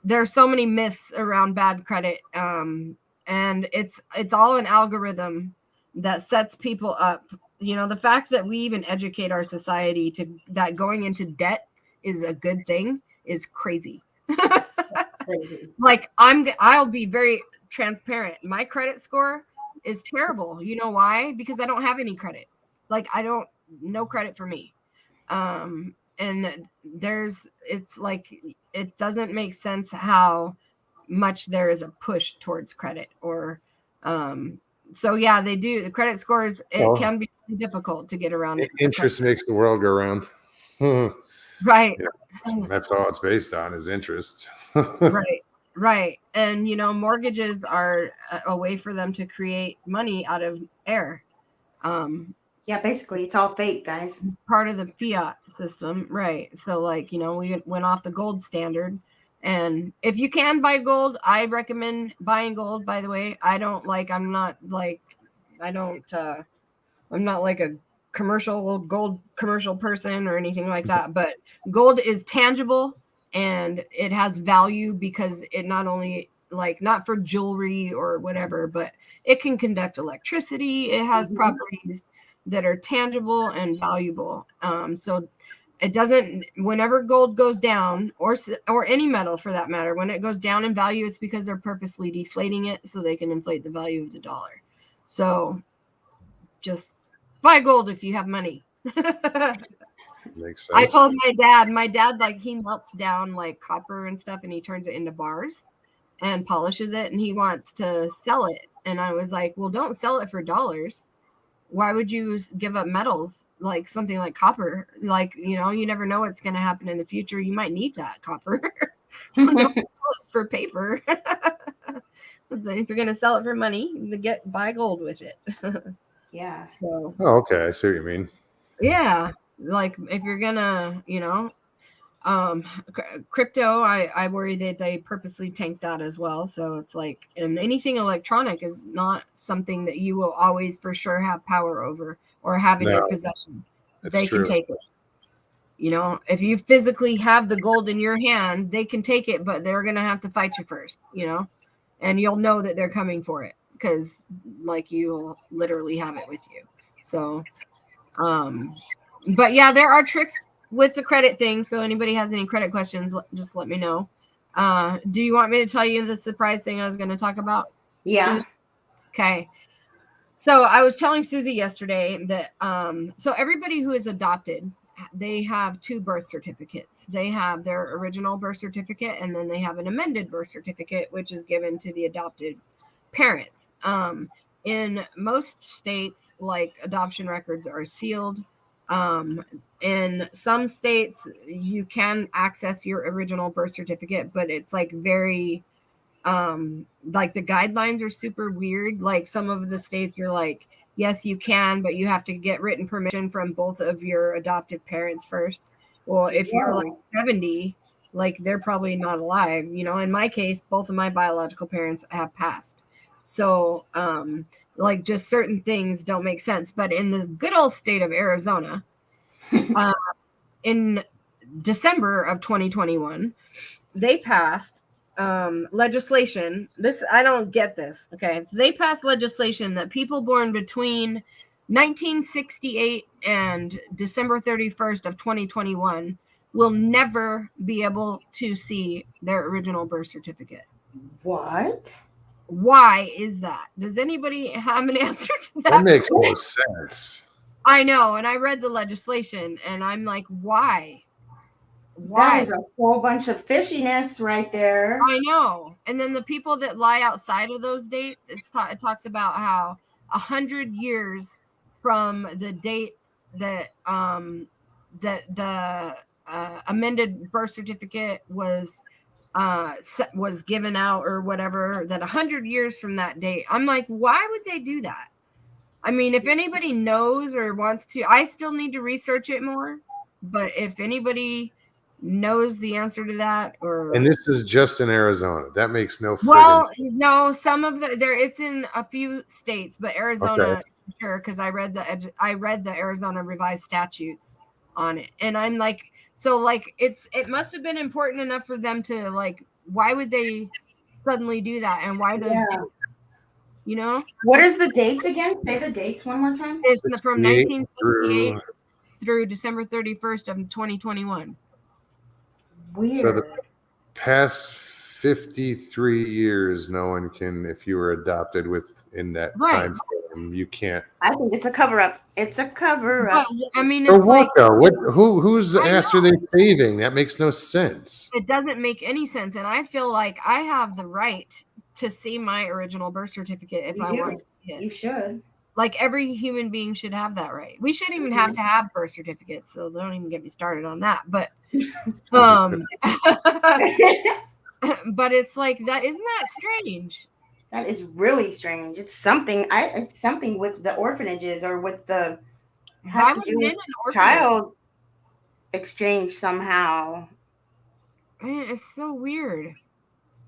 There are so many myths around bad credit. And it's all an algorithm that sets people up. The fact that we even educate our society that going into debt is a good thing is crazy. I'll be very transparent. My credit score is terrible. You know why? Because I don't have any credit. No credit for me. And it doesn't make sense how much there is a push towards credit so yeah, they do. The credit scores, can be difficult to get around. Interest makes the world go round. Right. Yeah, that's all it's based on is interest. Right. And mortgages are a way for them to create money out of air. Yeah, basically it's all fake, guys. It's part of the fiat system, right? So we went off the gold standard. And if you can buy gold, I recommend buying gold. By the way, I'm not a gold commercial person or anything like that. But gold is tangible and it has value because it not only not for jewelry or whatever, but it can conduct electricity. It has properties that are tangible and valuable. So it doesn't, whenever gold goes down or any metal for that matter, when it goes down in value, it's because they're purposely deflating it so they can inflate the value of the dollar. So just buy gold if you have money. Makes sense. I told my dad he melts down copper and stuff and he turns it into bars and polishes it and he wants to sell it. And I was like, well, don't sell it for dollars. Why would you give up metals like something like copper? You never know what's going to happen in the future. You might need that copper. Don't sell it for paper. So if you're going to sell it for money, buy gold with it. Yeah. So, okay. I see what you mean. Yeah. If you're going to, crypto, I worry that they purposely tank that as well. So it's and anything electronic is not something that you will always for sure have power over or have in your possession. They can take it. If you physically have the gold in your hand, they can take it, but they're going to have to fight you first, and you'll know that they're coming for it because you'll literally have it with you. So, but yeah, there are tricks with the credit thing. So anybody has any credit questions, just let me know. Do you want me to tell you the surprise thing I was going to talk about? Yeah. Okay. So I was telling Susie yesterday that, so everybody who is adopted, they have 2 birth certificates. They have their original birth certificate and then they have an amended birth certificate, which is given to the adopted parents. In most states, adoption records are sealed. In some states, you can access your original birth certificate, but it's very like the guidelines are super weird. Like some of the states are like, yes, you can, but you have to get written permission from both of your adoptive parents first. Well, if you're like 70, like they're probably not alive. You know, in my case, both of my biological parents have passed. So, like just certain things don't make sense. But in the good old state of Arizona, in December of 2021, they passed legislation. This, I don't get this. Okay. So they passed legislation that people born between 1968 and December 31st of 2021 will never be able to see their original birth certificate. What? Why is that? Does anybody have an answer to that? That makes no sense. I know. And I read the legislation and I'm like, why? That is a whole bunch of fishiness right there. I know. And then the people that lie outside of those dates, it talks about how 100 years from the date that the amended birth certificate was given out or whatever, that 100 years from that date. I'm like, why would they do that? I mean, if anybody knows or wants to, I still need to research it more. But if anybody knows the answer to that, or and this is just in Arizona, that makes no well, sense. no, some of it's in a few states, but Arizona for sure, because I read the Arizona revised statutes on it, and I'm like, so like it must have been important enough for them to like, why would they suddenly do that, and why those dates? You know, what is the dates again? Say the dates one more time. It's from 1968 through December 31st of 2021. Weird. So the past 53 years, no one can, if you were adopted within that time frame, you can't. I think it's a cover-up. It's a cover-up. But, I mean, For it's what like, though? Whose ass are they saving? That makes no sense. It doesn't make any sense, and I feel like I have the right to see my original birth certificate if I want to see it. You should. Like every human being should have that right. We shouldn't even have to have birth certificates, so don't even get me started on that. But but it's like that. Isn't that strange? That is really strange. It's something. It's something with the orphanages or with the has to do with child exchange somehow. Man, it's so weird.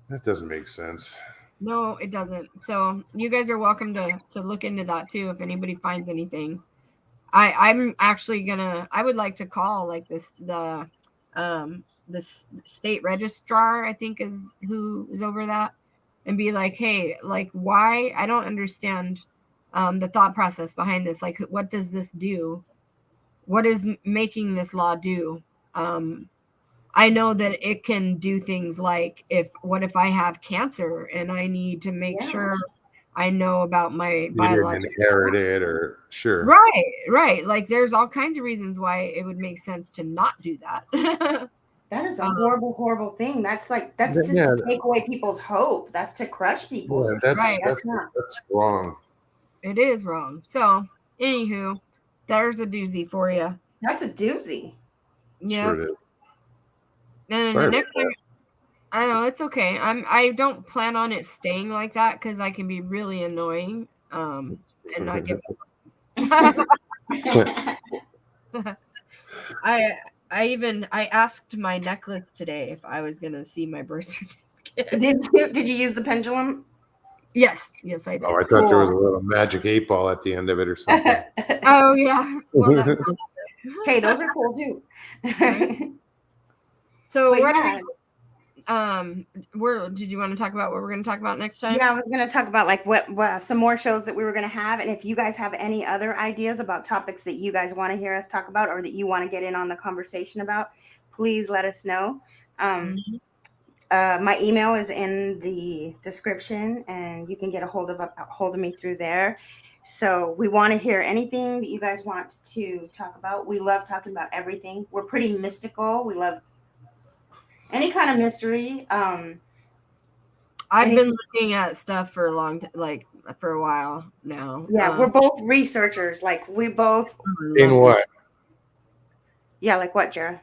That doesn't make sense. No, it doesn't. So you guys are welcome to look into that too if anybody finds anything. I'm actually I would like to call like the state registrar, I think is who is over that, and be like, hey, like why? I don't understand the thought process behind this. Like, what does this do? What is making this law do? I know that it can do things like what if I have cancer and I need to make sure I know about my biological inherited or sure. Right. Like there's all kinds of reasons why it would make sense to not do that. That is a horrible, horrible thing. That's just to take away people's hope. That's to crush people. Yeah, that's wrong. It is wrong. So, anywho, there's a doozy for you. That's a doozy. Yeah. Sure it is. And the next time, I know it's okay. I don't plan on it staying like that because I can be really annoying. And not give. I asked my necklace today if I was gonna see my birth certificate. Did you use the pendulum? Yes, I did. Oh, I thought there was a little magic 8 ball at the end of it or something. Oh yeah. Well, hey, those are cool too. So did you want to talk about what we're going to talk about next time? Yeah, I was going to talk about like what some more shows that we were going to have, and if you guys have any other ideas about topics that you guys want to hear us talk about or that you want to get in on the conversation about, please let us know. My email is in the description, and you can get a hold of me through there. So we want to hear anything that you guys want to talk about. We love talking about everything. We're pretty mystical. We love any kind of mystery. I've been looking at stuff for for a while now. Yeah, we're both researchers. Like we both. In what? Yeah, like what, Jared?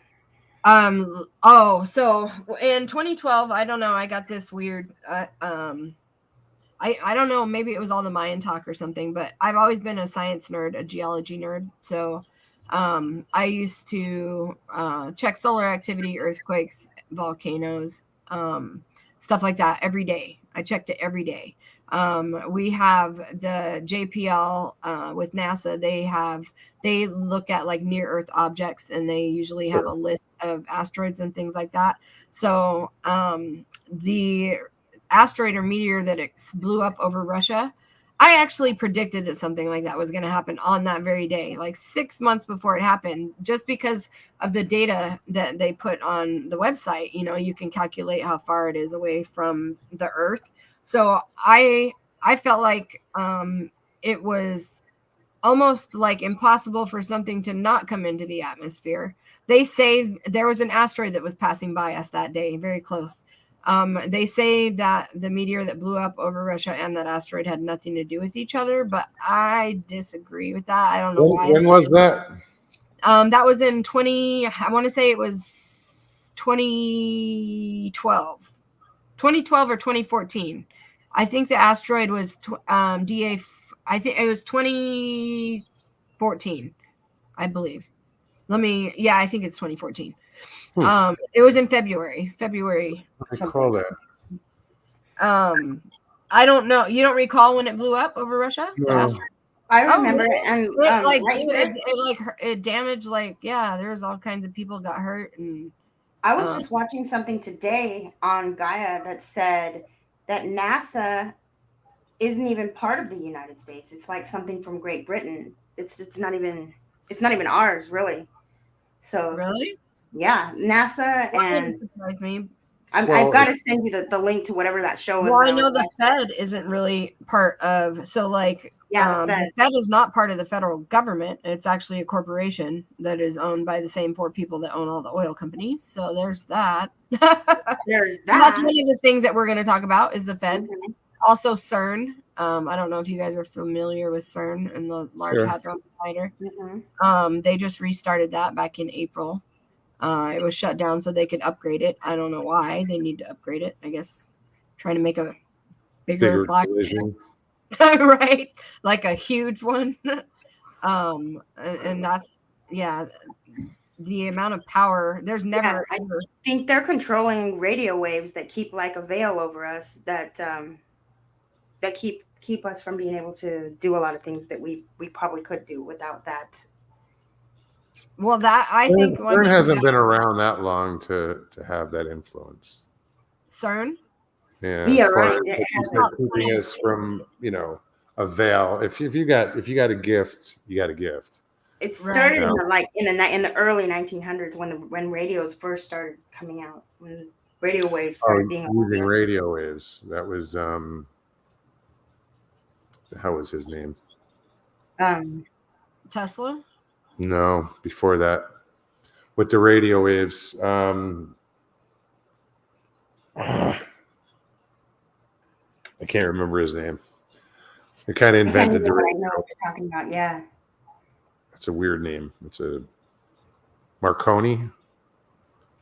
So in 2012, I don't know, I got this weird I don't know, maybe it was all the Mayan talk or something, but I've always been a science nerd, a geology nerd. So I used to check solar activity, earthquakes, volcanoes, stuff like that every day. I checked it every day. We have the JPL with NASA. They look at like near Earth objects, and they usually have a list of asteroids and things like that. So the asteroid or meteor that blew up over Russia, I actually predicted that something like that was going to happen on that very day, like 6 months before it happened, just because of the data that they put on the website. You know, you can calculate how far it is away from the Earth. So I felt like it was almost like impossible for something to not come into the atmosphere. They say there was an asteroid that was passing by us that day, very close. They say that the meteor that blew up over Russia and that asteroid had nothing to do with each other, but I disagree with that. I don't know why. When was that? That was in I want to say it was 2012 or 2014. I think the asteroid was DA. I think it was 2014, I believe. I think it's 2014. It was in February. I recall that. I don't know. You don't recall when it blew up over Russia? No. The asteroid? I remember it, and it damaged, like, yeah, there was all kinds of people got hurt. And I was just watching something today on Gaia that said that NASA isn't even part of the United States. It's like something from Great Britain. It's not even ours, really. So really, yeah, NASA, that and wouldn't surprise me. I've got to send you the link to whatever that show is. Well, I know the Fed isn't really part of, so like, the Fed is not part of the federal government. It's actually a corporation that is owned by the same 4 people that own all the oil companies. So there's that. There's that. That's one of the things that we're going to talk about is the Fed. Mm-hmm. Also CERN. I don't know if you guys are familiar with CERN and the Large Hadron Collider. Mm-hmm. They just restarted that back in April. It was shut down so they could upgrade it. I don't know why they need to upgrade it. I guess trying to make a bigger collision. Right, like a huge one. And that's, yeah, the amount of power. There's never ever. I think they're controlling radio waves that keep like a veil over us, that keep us from being able to do a lot of things that we probably could do without that. Well, that I think CERN hasn't been around that long to have that influence. CERN? Yeah, right. Keeping us from, a veil. If you got a gift, you got a gift. It started in the early 1900s when radios first started coming out, when radio waves started being using radio waves. That was how was his name? Tesla? No, before that, with the radio waves. I can't remember his name. They kind of invented the radio. I know what you're talking about. Yeah, it's a weird name. It's a Marconi.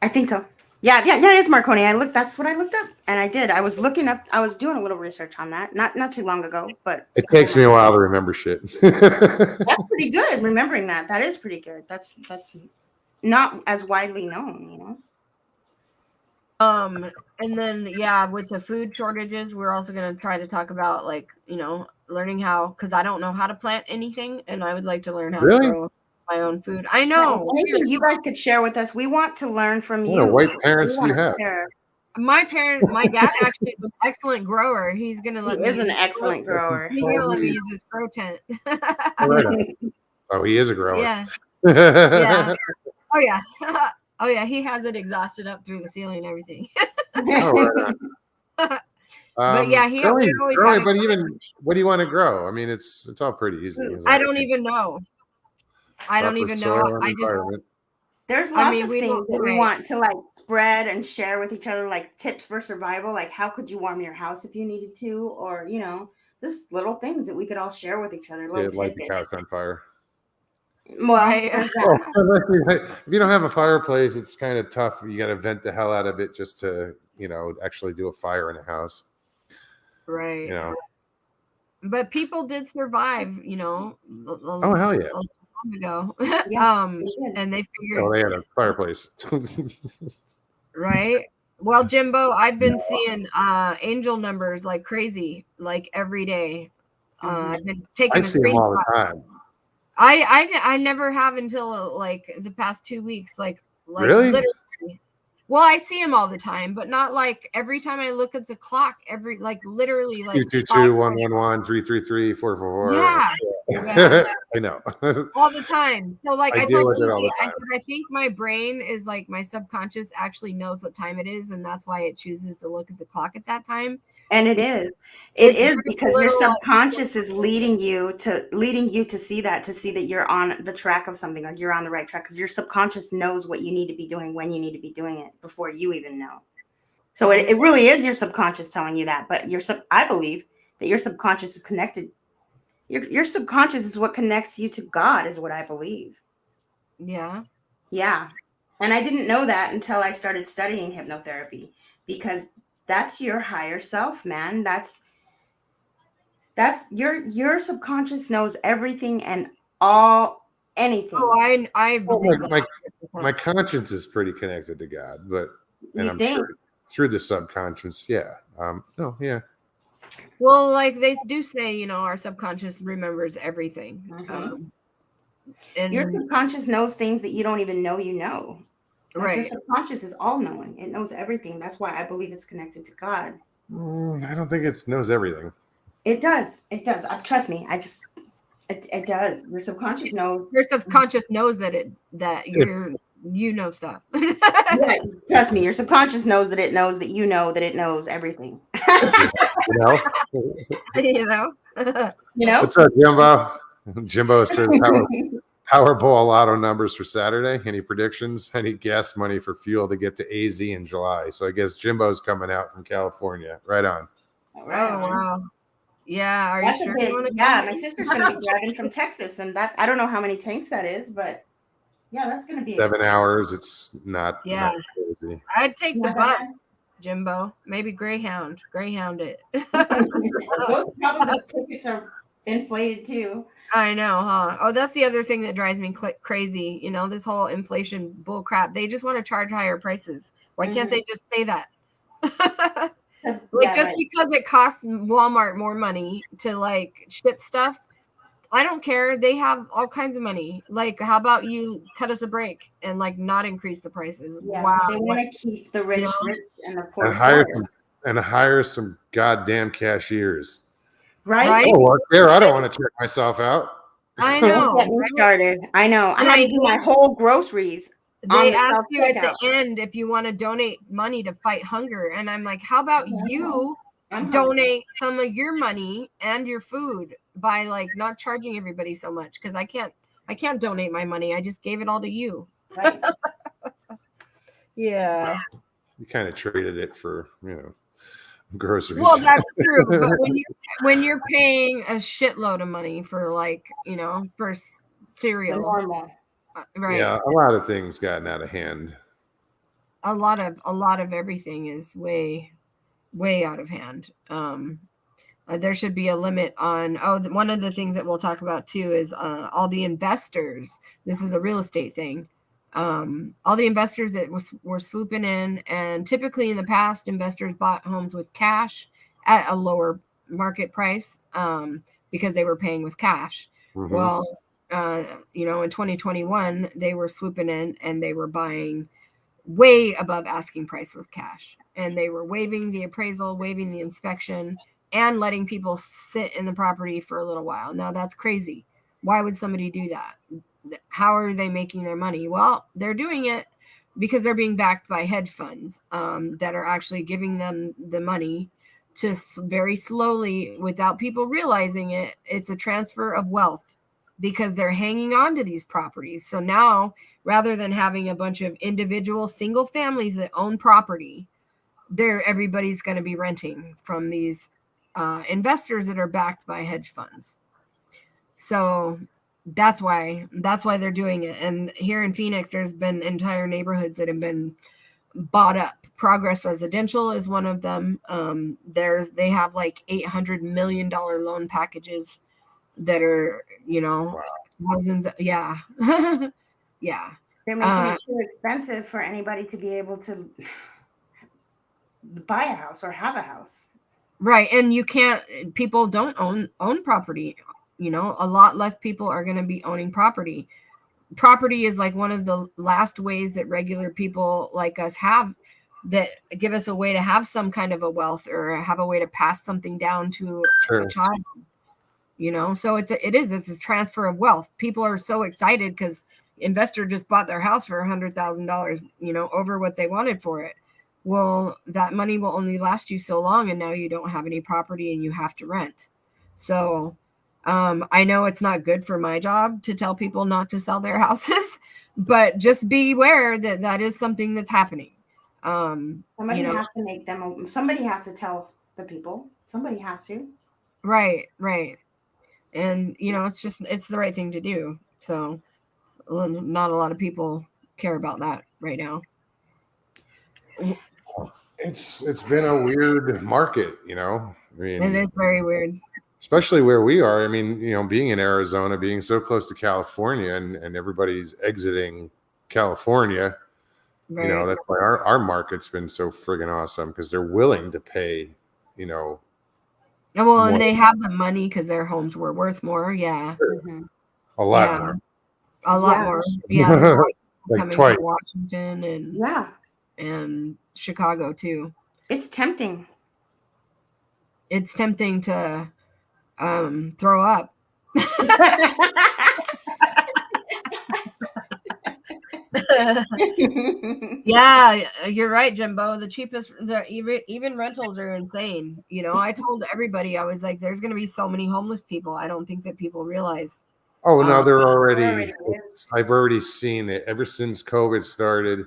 I think so. Yeah, it's Marconi. That's what I looked up, and I did. I was doing a little research on that, not too long ago, but it takes me a while to remember shit. That's pretty good. Remembering that is pretty good. That's not as widely known, And then, with the food shortages, we're also going to try to talk about, like, learning how, because I don't know how to plant anything, and I would like to learn how to grow my own food. I know. Anything you guys could share with us, we want to learn from you. What white parents do you have? My dad actually is an excellent grower. He's going to let me. He is an excellent grower. He's going to let me use his grow tent. Oh, he is a grower. Yeah. Yeah. Oh, yeah. Oh, yeah. He has it exhausted up through the ceiling and everything. But yeah, growing, but even what do you want to grow? I mean, it's all pretty easy. I don't even know. I just. There's lots of things that we want to like spread and share with each other, like tips for survival, like how could you warm your house if you needed to, or just little things that we could all share with each other. Light the couch on fire. Well, Right. there's Well, that. if you don't have a fireplace, it's kind of tough. You got to vent the hell out of it just to, actually do a fire in a house. Right. But people did survive, Oh, hell yeah. a long time ago. Yeah, And they figured, Oh, they had a fireplace. right? Well, Jimbo, I've been seeing angel numbers like crazy, like every day. I've been taking I a see them all the screenshot. time. I never have until like the past 2 weeks, like Really? literally. Well, I see them all the time, but not like every time I look at the clock, literally like 222-111-333-444. Yeah. I know. All the time. So like I deal told with it all Susie, the I time. said, I think my brain is like my subconscious actually knows what time it is, and that's why it chooses to look at the clock at that time. And it is because your subconscious is leading you to see that you're on the track of something, like you're on the right track, because your subconscious knows what you need to be doing when you need to be doing it before you even know. So it really is your subconscious telling you that. But I believe that your subconscious is connected. Your subconscious is what connects you to God, is what I believe. Yeah. Yeah. And I didn't know that until I started studying hypnotherapy, because that's your higher self, man. That's your subconscious knows everything and anything. Oh, I believe that. My conscience is pretty connected to God, and I'm sure through the subconscious, yeah. No, yeah. Well, like they do say, our subconscious remembers everything. And your subconscious knows things that you don't even know you know. Like right. Your subconscious is all knowing. It knows everything. That's why I believe it's connected to God. I don't think it knows everything. It does. It does. Trust me. It does. Your subconscious knows. Your subconscious knows that you know stuff. Yeah, trust me. Your subconscious knows that it knows that you know that it knows everything. You know. What's up, Jimbo? Jimbo says Powerball lotto numbers for Saturday. Any predictions? I need gas money for fuel to get to AZ in July. So I guess Jimbo's coming out from California. Right on. Right on. Wow. Yeah. Are that's you sure? My sister's going to be driving from Texas, and I don't know how many tanks that is, but yeah, that's going to be 7 hours. It's not crazy. I'd take the bus, Jimbo. Maybe Greyhound it. Those probably the tickets are inflated too. I know, huh? Oh, that's the other thing that drives me crazy. This whole inflation bull crap. They just want to charge higher prices. Why can't they just say that? Because it costs Walmart more money to ship stuff. I don't care. They have all kinds of money. How about you cut us a break and not increase the prices? Yeah, wow. They want to keep the rich rich and the poor and hire some goddamn cashiers. Right? Oh, work there. I don't want to check myself out. I know. Get me started. I know. I had to do my whole groceries. They ask you at the end if you want to donate money to fight hunger, and I'm like, how about you donate some of your money and your food by not charging everybody so much, because I can't donate my money. I just gave it all to you. Right. Yeah. You kind of traded it for groceries. Well, that's true, but when you're paying a shitload of money for for cereal, right? Yeah, a lot of things gotten out of hand. A lot of everything is way out of hand. There should be a limit on. One of the things that we'll talk about too is all the investors. This is a real estate thing. All the investors that were swooping in, and typically in the past, investors bought homes with cash at a lower market price because they were paying with cash. Mm-hmm. Well, in 2021, they were swooping in and they were buying way above asking price with cash, and they were waiving the appraisal, waiving the inspection, and letting people sit in the property for a little while. Now that's crazy. Why would somebody do that? How are they making their money? Well, they're doing it because they're being backed by hedge funds that are actually giving them the money to very slowly, without people realizing it. It's a transfer of wealth because they're hanging on to these properties. So now, rather than having a bunch of individual single families that own property, everybody's going to be renting from these investors that are backed by hedge funds. So That's why they're doing it. And here in Phoenix, there's been entire neighborhoods that have been bought up. Progress Residential is one of them. They have like $800 million loan packages that are, thousands. Yeah. Yeah. They're making it too expensive for anybody to be able to buy a house or have a house. Right. And people don't own property. A lot less people are going to be owning property. Property is like one of the last ways that regular people like us that give us a way to have some kind of a wealth or have a way to pass something down to a child. So it's a transfer of wealth. People are so excited because investor just bought their house for $100,000, over what they wanted for it. Well, that money will only last you so long, and now you don't have any property and you have to rent. So I know it's not good for my job to tell people not to sell their houses, but just be aware that is something that's happening. Somebody has to make them. Somebody has to tell the people. Somebody has to. Right. And it's the right thing to do. So not a lot of people care about that right now. It's been a weird market, I mean, it is very weird, especially where we are. I mean, being in Arizona, being so close to California, and everybody's exiting California. right. That's why our market's been so friggin' awesome, because they're willing to pay, well, more. And they have the money because their homes were worth more. Yeah. Mm-hmm. A lot more. A lot more. Yeah. Like coming twice. from Washington and Chicago too. It's tempting. It's tempting to throw up. Yeah, you're right, Jimbo. The cheapest, even rentals are insane. I told everybody, I was like, there's going to be so many homeless people. I don't think that people realize. Oh, no, they're already, I've already seen it ever since COVID started.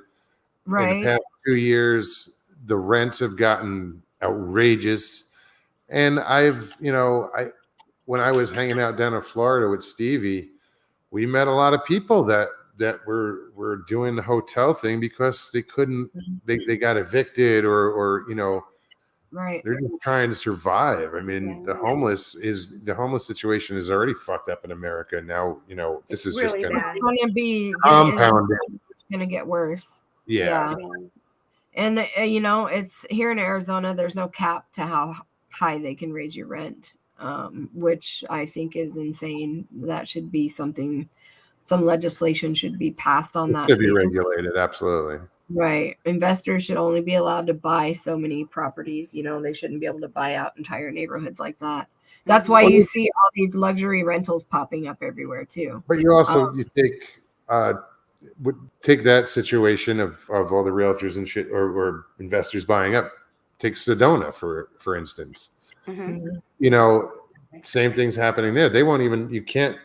Right. In the past 2 years, the rents have gotten outrageous. And when I was hanging out down in Florida with Stevie, we met a lot of people that were doing the hotel thing because they couldn't, they got evicted or right. They're just trying to survive. I mean, the homeless situation is already fucked up in America. Now, this is really just going to be compounded. It's going to get worse. Yeah. And it's here in Arizona, there's no cap to how high they can raise your rent, which I think is insane. That should be some legislation should be passed on that. Should be regulated. Absolutely. Right. Investors should only be allowed to buy so many properties. They shouldn't be able to buy out entire neighborhoods like that. That's why you see all these luxury rentals popping up everywhere too. But you also would take that situation of all the realtors and shit or investors buying up. Take Sedona for instance. Mm-hmm. Same thing's happening there. They won't even. You can't.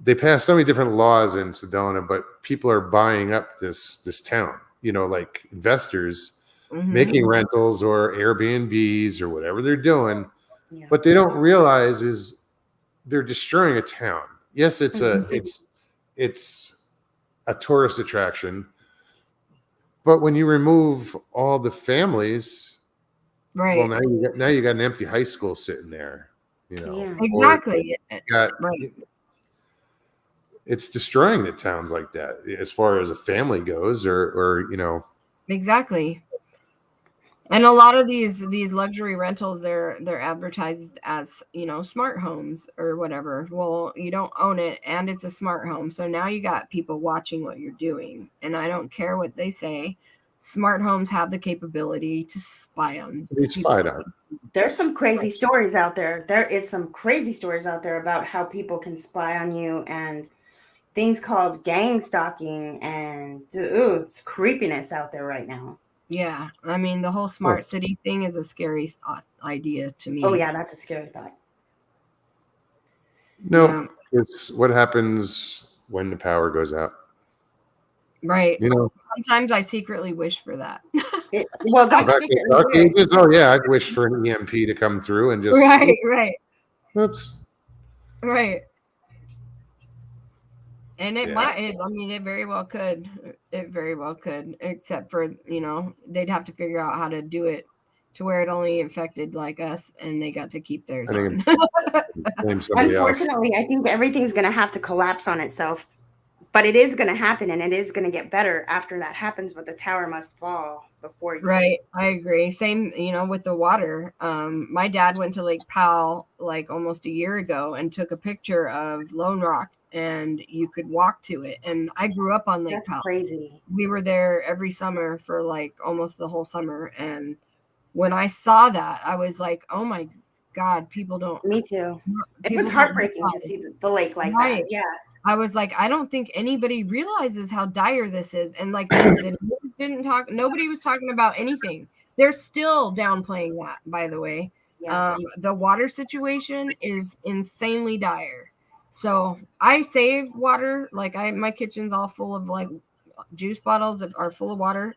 They pass so many different laws in Sedona, but people are buying up this town. Like investors making rentals or Airbnbs or whatever they're doing. Yeah. What they don't realize is they're destroying a town. Yes, it's a tourist attraction, but when you remove all the families, right? Well, now you got an empty high school sitting there. Exactly. Right. It's destroying the towns like that as far as a family goes, or Exactly. And a lot of these luxury rentals, they're advertised as, smart homes or whatever. Well, you don't own it and it's a smart home. So now you got people watching what you're doing. And I don't care what they say. Smart homes have the capability to spy on. Be spied on. There's some crazy stories out there. There is some crazy stories out there about how people can spy on you and things called gang stalking, and it's creepiness out there right now. Yeah, I mean, the whole smart city thing is a scary idea to me. Oh yeah, that's a scary thought. No, it's what happens when the power goes out. Right. Sometimes I secretly wish for that. Dark ages. Oh yeah, I'd wish for an EMP to come through and just right. Oops. Right. And it Yeah. might, I mean, it very well could. It very well could, except for, they'd have to figure out how to do it to where it only infected like us and they got to keep theirs I on. think blame somebody else. Unfortunately, I think everything's going to have to collapse on itself. But it is going to happen, and it is going to get better after that happens, but the tower must fall before you. Right. I agree. Same, with the water. My dad went to Lake Powell like almost a year ago and took a picture of Lone Rock, and you could walk to it. And I grew up on Lake Powell. That's crazy. We were there every summer for like almost the whole summer. And when I saw that, I was like, oh my God, people don't. Me too. It was heartbreaking to see the lake like that. Yeah. I was like, I don't think anybody realizes how dire this is. And like, the news didn't talk. Nobody was talking about anything. They're still downplaying that, by the way. Yeah. The water situation is insanely dire. So I save water. Like my kitchen's all full of like juice bottles that are full of water.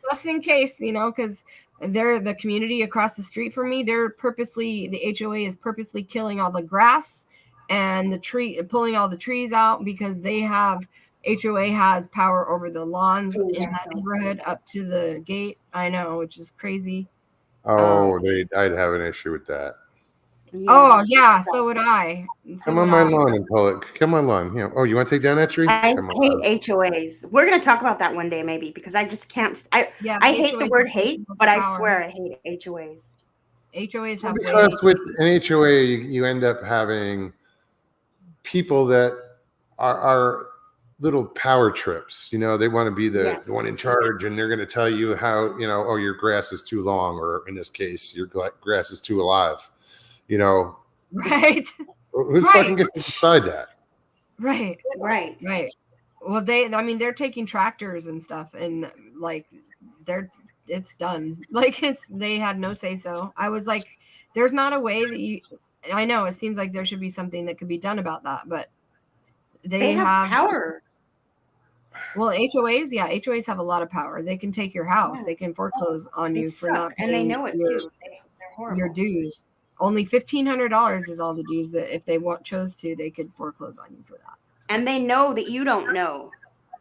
Just in case, because they're the community across the street from me. The HOA is purposely killing all the grass and pulling all the trees out because HOA has power over the lawns in that neighborhood up to the gate. I know, which is crazy. Oh, I'd have an issue with that. Yeah. Oh yeah, so would I. Come on my lawn and pull it. Come on lawn. Oh, you want to take down that tree? I hate HOAs. We're going to talk about that one day maybe because I just can't. I hate the word hate, but I swear I hate HOAs. HOAs have because with an HOA you end up having people that are little power trips. They want to be the one in charge, and they're going to tell you how oh, your grass is too long, or in this case your grass is too alive. Right. Who fucking gets to decide that? Right. Well, they're taking tractors and stuff, and like it's done. Like they had no say so. I was like, there's not a way that I know it seems like there should be something that could be done about that, but they have power. Well, HOAs have a lot of power. They can take your house. Yeah. They can foreclose on you for not paying, and they know it too. They're horrible. Your dues. Only $1,500 is all the dues that if they chose to, they could foreclose on you for that. And they know that you don't know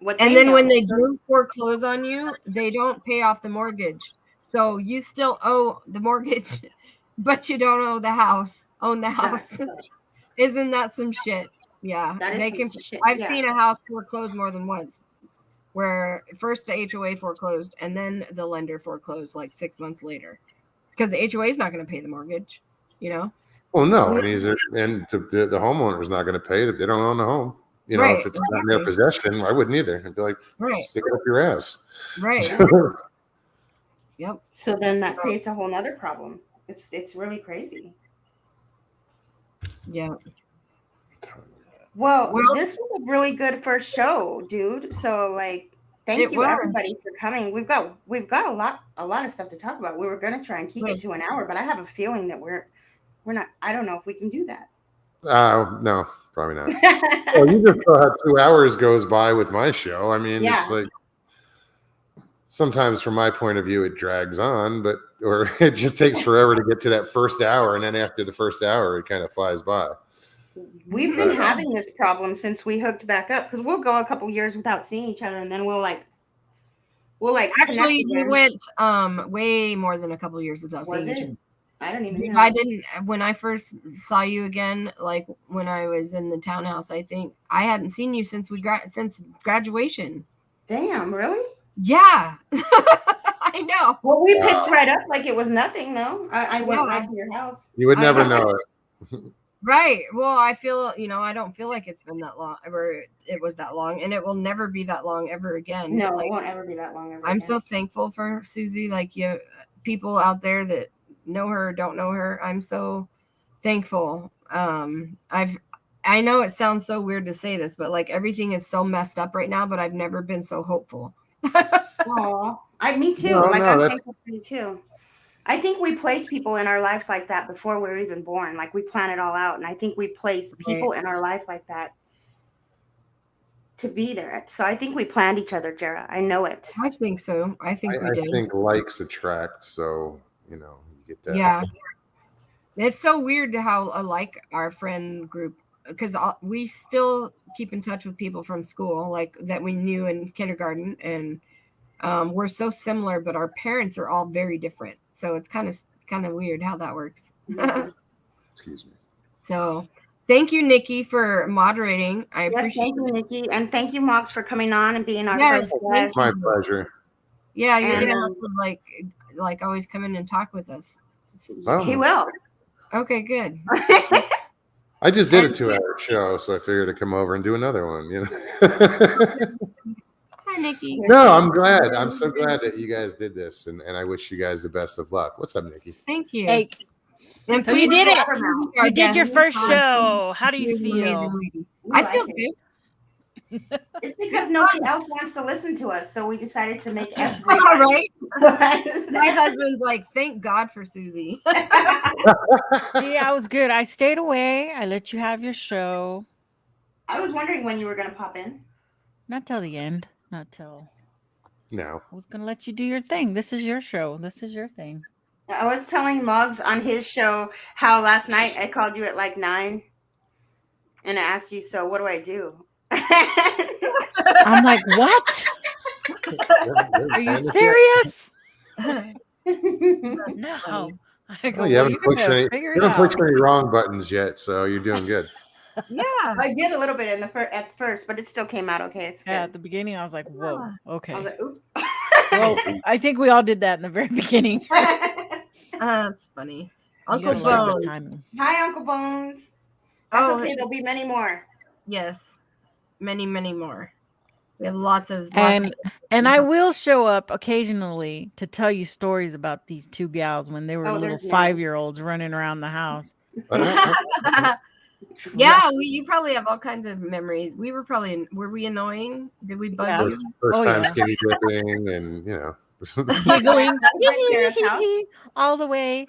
what. And then when they do foreclose on you, they don't pay off the mortgage. So you still owe the mortgage, but you don't own the house. Isn't that some shit? Yeah. They can. Shit. I've seen a house foreclose more than once, where first the HOA foreclosed and then the lender foreclosed like 6 months later, because the HOA is not going to pay the mortgage. Well, no. I mean, the homeowner is not going to pay it if they don't own the home. If it's not in their possession, I wouldn't either. I'd be like, stick it up your ass. Right. Yep. So then that creates a whole nother problem. It's really crazy. Yeah. Well, this was a really good first show, dude. So thank you everybody for coming. We've got a lot of stuff to talk about. We were going to try and keep it to an hour, but I have a feeling that we're not. I don't know if we can do that. No, probably not. Well, you just saw how 2 hours goes by with my show. I mean, it's like sometimes from my point of view, it drags on, or it just takes forever to get to that first hour. And then after the first hour, it kind of flies by. We've been having this problem since we hooked back up, because we'll go a couple years without seeing each other, and then we'll actually we went way more than a couple years without seeing each other. I don't even know. When I first saw you again, like when I was in the townhouse, I think I hadn't seen you since since graduation. Damn, really? Yeah. I know. Well, we picked right up like it was nothing, though. I went right to your house. You would never know it. Right. Well, I feel, I don't feel like it's been that long, ever. It was that long, and it will never be that long ever again. No, it won't ever be that long ever I'm so thankful for Susie. Like, people out there that know her or don't know her, I'm so thankful. I know it sounds so weird to say this, but like everything is so messed up right now, but I've never been so hopeful. Oh, me too. No, I'm thankful for you too. I think we place people in our lives like that before we're even born. Like we plan it all out. And I think we place people in our life like that to be there. So I think we planned each other, Jera. I know it. I think so. I think we did. I think likes attract. So, you get that. Yeah. It's so weird how alike our friend group because we still keep in touch with people from school, like that we knew in kindergarten, and we're so similar, but our parents are all very different. So it's kind of weird how that works. Yeah. Excuse me. So thank you, Nikki, for moderating. I appreciate thank you, Nikki, and thank you, Mox, for coming on and being our Yes, first thank guest. My pleasure. Yeah, you're And, gonna have to like always come in and talk with us. He will. Okay, good. I just did a 2-hour show, so I figured to come over and do another one. You know. Hi, Nikki. No, I'm glad. I'm so glad that you guys did this, and I wish you guys the best of luck. What's up, Nikki? Thank you. Hey, And so you did it. our You did your guest. first show. How do you She's an amazing feel? lady. We I like feel it. good. It's because nobody else wants to listen to us, so we decided to make everybody. Right? My My husband's like, thank God for Susie. Yeah, I was good. I stayed away. I let you have your show. I was wondering when you were going to pop in. Not till the end. Not till. No. I was going to let you do your thing. This is your show. This is your thing. I was telling Muggs on his show how last night I called you at like 9 and I asked you, so what do I do? I'm like, what? Are you serious? No. I go, Well, you well, haven't you pushed better any. figure You it haven't out. pushed any wrong buttons yet, so you're doing good. Yeah. I did a little bit in at first, but it still came out okay. It's good. Yeah, at the beginning, I was like, whoa, okay. I was like, oops. Well, I think we all did that in the very beginning. That's funny. You Uncle gotta learn the Bones. timing. Hi, Uncle Bones. That's okay. There'll be many more. Yes. Many, many more. We have lots of And I will show up occasionally to tell you stories about these two gals when they were little there's 5-year-olds running around the house. Yeah, you probably have all kinds of memories. We were were we annoying? Did we bug you? First time yeah. skinny dipping, and you know, Giggling Sarah's house. all the way.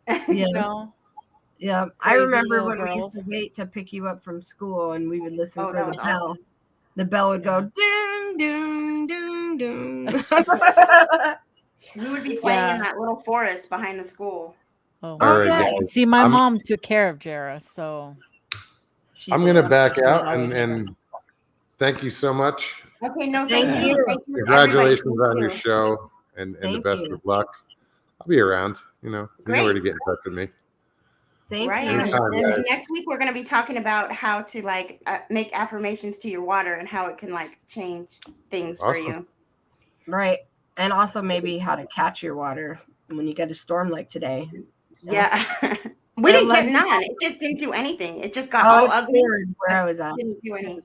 Yeah. You know, Yeah. I Crazy remember little when we girls. used to wait to pick you up from school and we would listen Oh, for that the was bell. awesome. The bell would go ding, ding, ding, ding. We would be playing Yeah. in that little forest behind the school. Oh, all right, Okay. guys. see, my I'm- mom took care of Jara, so I'm gonna back She's out always and thank you so much. Okay, no, Thank thank you. you. Thank you. Congratulations everybody. on your Thank you. show, and the Thank best you. of luck. I'll be around. You know where to Great. get in touch with me. Thank Right. you. Anytime, And guys. next week we're going to be talking about how to make affirmations to your water and how it can change things for Awesome. you. Right. And also maybe how to catch your water when you get a storm like today. Yeah. We didn't get none. It just didn't do anything. It just got all ugly. Poured where I was at. Didn't do any.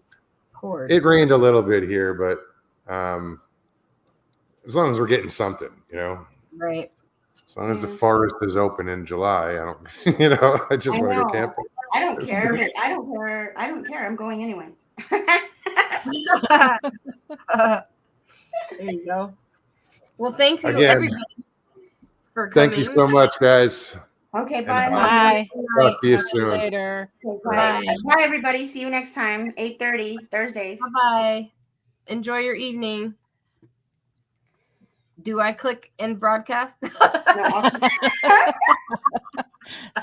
Poured. It rained a little bit here, but as long as we're getting something, you know. Right. As long as the forest is open in July, I don't, you know, I just want to go know. camping. I don't care. But I don't care. I don't care. I'm going anyways. There you go. Well, thank you, Again, everybody, for coming. Thank you so much, guys. Okay, And bye. bye. Talk to you See you soon. later. Okay, Bye. bye, everybody. See you next time, 8:30 Thursdays. Bye-bye. Enjoy your evening. Do I click end broadcast? No,